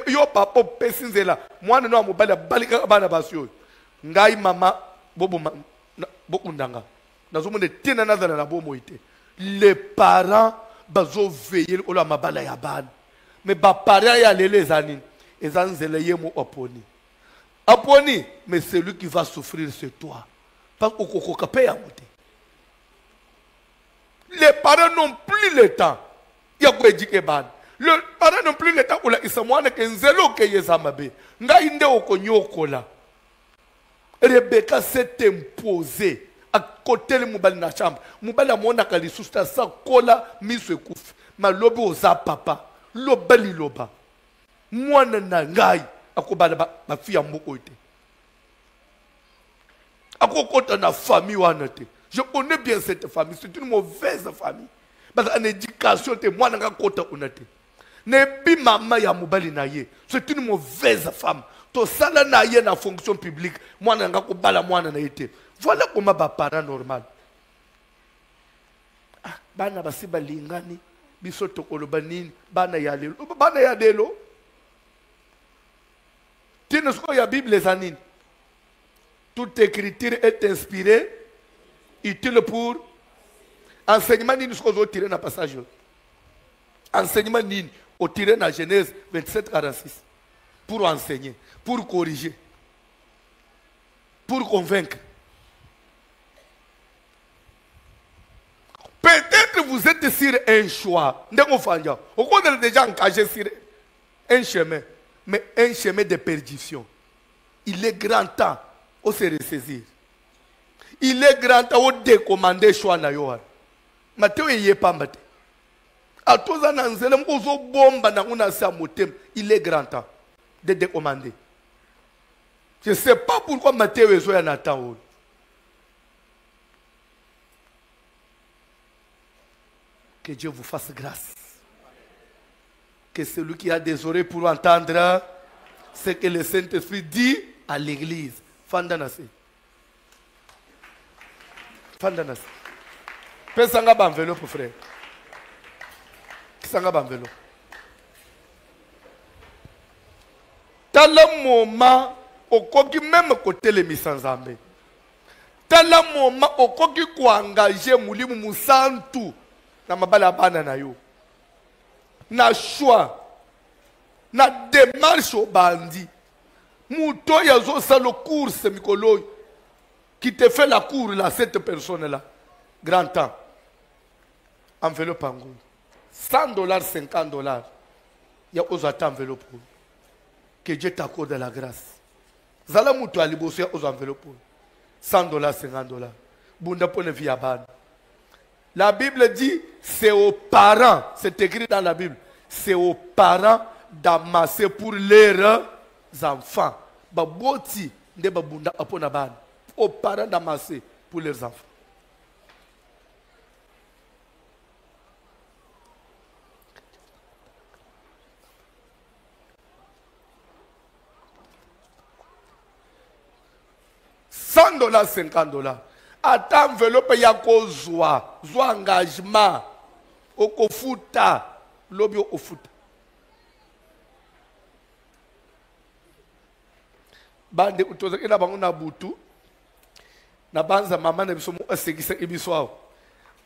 [SPEAKER 2] yo papa opesinzela mwana no amobali abali bana basi oyo ngai mama bobo bokundanga nazomone tina nazala na bomo ite. Les parents bazo veiller ola mabala ya bana mais ba parents ya lele zanini ezanzele yemo oponi mais celui qui va souffrir c'est toi. Parce que paye à monter. Les parents n'ont plus le temps. Il y a quoi dire que ban. Les parents n'ont plus le temps. Ola isamoana que nzelo ke yezamabe. Nga inde okonyokola. Rebecca s'est imposée à côté de Moubali na chambre. Moubali a mona kalisusta sa kola miswe kuf. Ma lobi oza papa. Lobali loba. Mwana na ngai akobala ba fille mboko ite. Akokota na famille wana te. Je connais bien cette famille, c'est une mauvaise famille. Parce qu'en éducation, moi, je ne sais pas. Maman ya Moubali na ye, c'est une mauvaise femme. To sala na ye na fonction publique, moi, je ne sais pas moi na été. Voilà comment ba parent normal. Ah, bana basi balingani, biso tokolo banini, bana ya lelo. Tu ne sais pas la Bible les anines. Toute écriture est inspirée, utile pour enseignement. Nini ce qu'on a tiré dans le passage. Enseignement nini au tiré dans Genèse 27-46. Pour enseigner, pour corriger, pour convaincre. Peut-être vous êtes sur un choix. Vous êtes déjà engagé sur un chemin, mais un chemin de perdition. Il est grand temps de se ressaisir. Il est grand temps de décommander choix na yohan. Matteo yé pas maté. A tous en anzelem ozo bomba na una sa motem. Il est grand temps de décommander. Je ne sais pas pourquoi Matteo est en attente. Que Dieu vous fasse grâce. Que celui qui a des oreilles pour entendre ce que le Saint-Esprit dit à l'église. Fandanase. Fandanase. Pesanga ba enveloppe, frère. Kisanga ba enveloppe. Dans le moment, au koki même côté les misanzambe. Dans le moment, au koki ko engager mulimu musantu na mabala bana na yo. Na choix. Na démarche au bandi. Mouto yazo sa le course mikolo qui te fait la cour là, cette personne là. Grand temps. Enveloppe en gros. $100, $50. Il y a aux enveloppes. Que Dieu t'accorde la grâce. Zala mouto alibosia aux enveloppes. $100, $50. Bunda pone via ban. La Bible dit, c'est aux parents, c'est écrit dans la Bible, c'est aux parents d'amasser pour leurs enfants. Baboti de babunda apona ban. Aux parents d'amasser pour leurs enfants. $100, $50. Ata enveloppe ya kozwa, zwa engagement, okofuta, lobi okofuta. Bande utoza ina bango na butu, na banza mama na biso mo asekisa ibiso awo.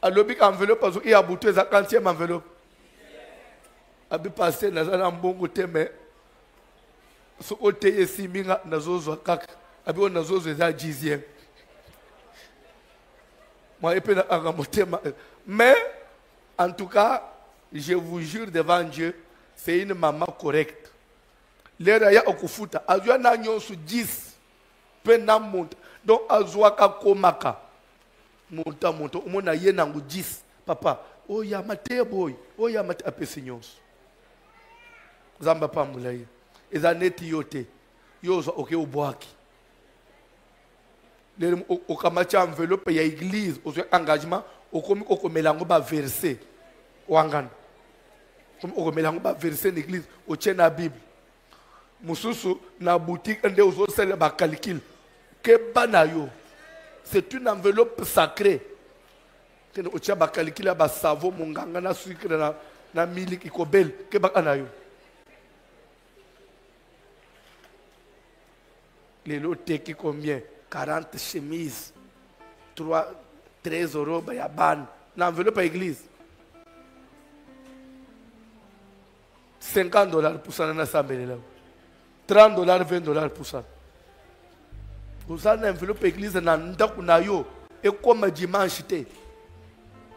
[SPEAKER 2] Alobi ka enveloppe azo iya butu eza 40e enveloppe. Abi passer na zana mbongo teme. So oteye siminga nazozwa kaka. Abi on nazozwa eza 10e. Mais, en tout cas, je vous jure devant Dieu, c'est une maman correcte. L'air ya okufuta, azwa na nyonso 10, pe na monta. Donc azwa ka komaka. Monta, omona ye nangu 10. Papa, oh ya mate boy, oh ya mate apesi nyonso. Zamba pa mulaye. Eza neti yote. Yozo oke ubwaki. Au kamacha enveloppe ya église au engagement au komi au melango ba verset au angana comme au melango ba verset l'église au tient la Bible mususu na boutique ende au sel ba calcul que banayo c'est une enveloppe sacrée que au tient ba calcul ba savon monganga na sucre na miliki ko bel que ba anayo les lots qui combien 40 chemises, 13 euros, il y a ban. L'enveloppe à l'église. $50 pour ça, $30, $20 pour ça. ozana enveloppe église na ndako na yo ekoma dimanche te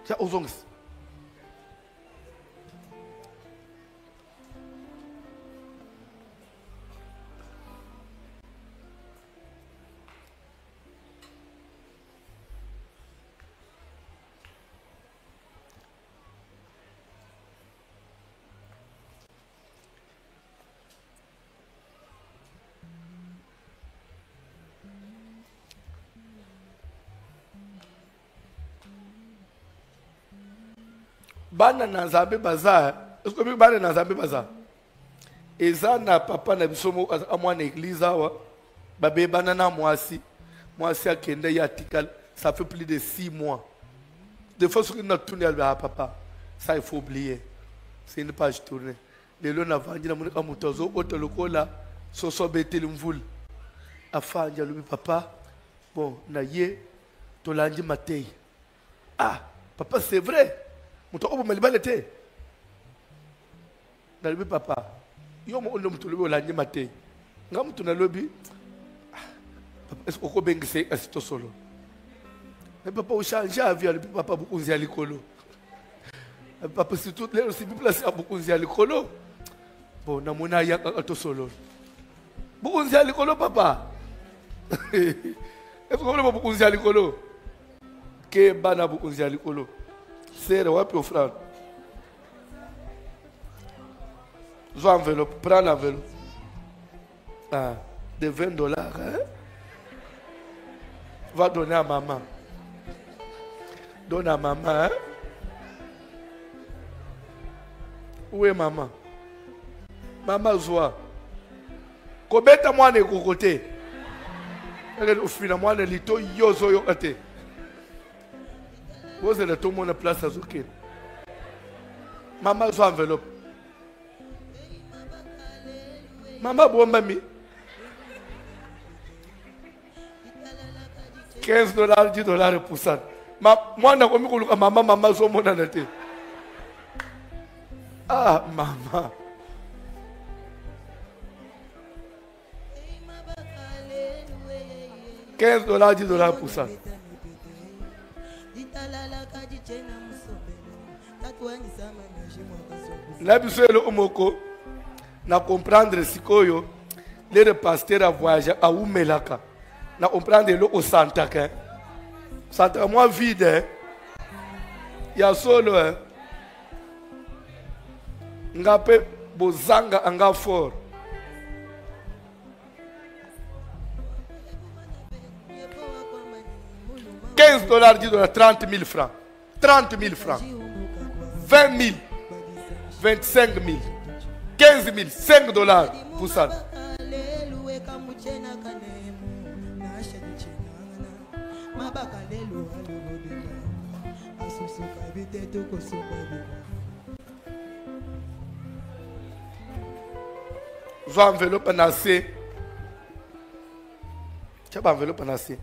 [SPEAKER 2] tia ozongisa bana na nzambe baza est-ce que bana na nzambe baza eza na papa na bisomo amwana église awa babe bana na mwasi akende ya tikal ça fait plus de 6 mois des fois ce que notre tourné à papa ça il faut oublier c'est une page tournée les lona vandi na munika mutozo otolokola soso beteli mvula afanja lubi papa bon na ye tolandi matei ah papa c'est vrai muto obo melibale te na lubi papa yo mo ondo muto lubi olandi matei nga muto na lobi papa est-ce que bengise asito solo mais papa o changer avis lubi papa bukunzi alikolo papa si tout les aussi place à bukunzi alikolo bon na mona ya to solo bukunzi alikolo papa est-ce que bukunzi alikolo ke bana bukunzi alikolo serre wapi offrande zo enveloppe prends l'enveloppe ah de $20 hein? Va donner à maman donne à maman hein? Où est maman maman zoa kobeta mwana ekokote ufina mwana lito yozo yokate vous allez tout le monde place à Zoukine. Maman, soit enveloppe. Maman, bon, mamie. $15, $10 pour ça. Moi, je suis comme maman, soit mon anate. Ah, maman. $15, $10 pour ça. Na biso le omoko na comprendre sikoyo le pasteur a voyagé à Umelaka na comprendre le au Santaka Santaka moi vide hein? Ya solo hein? Ngape bozanga anga fort $15, $10, 30 000 francs 30 000 francs 20 000 25 000 15 000 $5 pour ça. Zo enveloppe nassé. Tu as enveloppe nassé.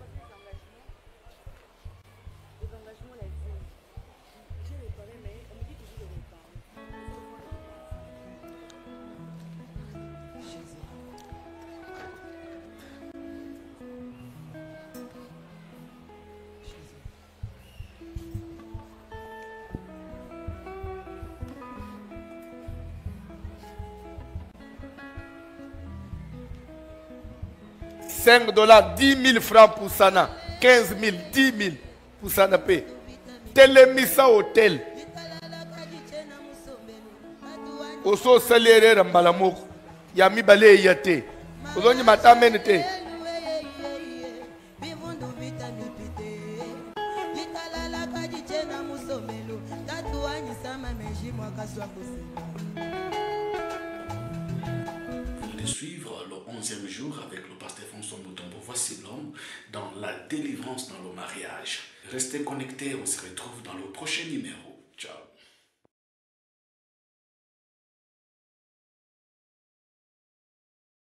[SPEAKER 2] $5, 10 000 francs pour Sana, 15 000, 10 000 pour Sana paye. Télémissa hôtel. Oso salaire Rambalamoko. Yami bale yate. Ozoni matamenete.
[SPEAKER 1] De suivre le 11e jour avec le pasteur François Mutombo. Voici l'homme dans la délivrance dans le mariage. Restez connectés, on se retrouve dans le prochain numéro.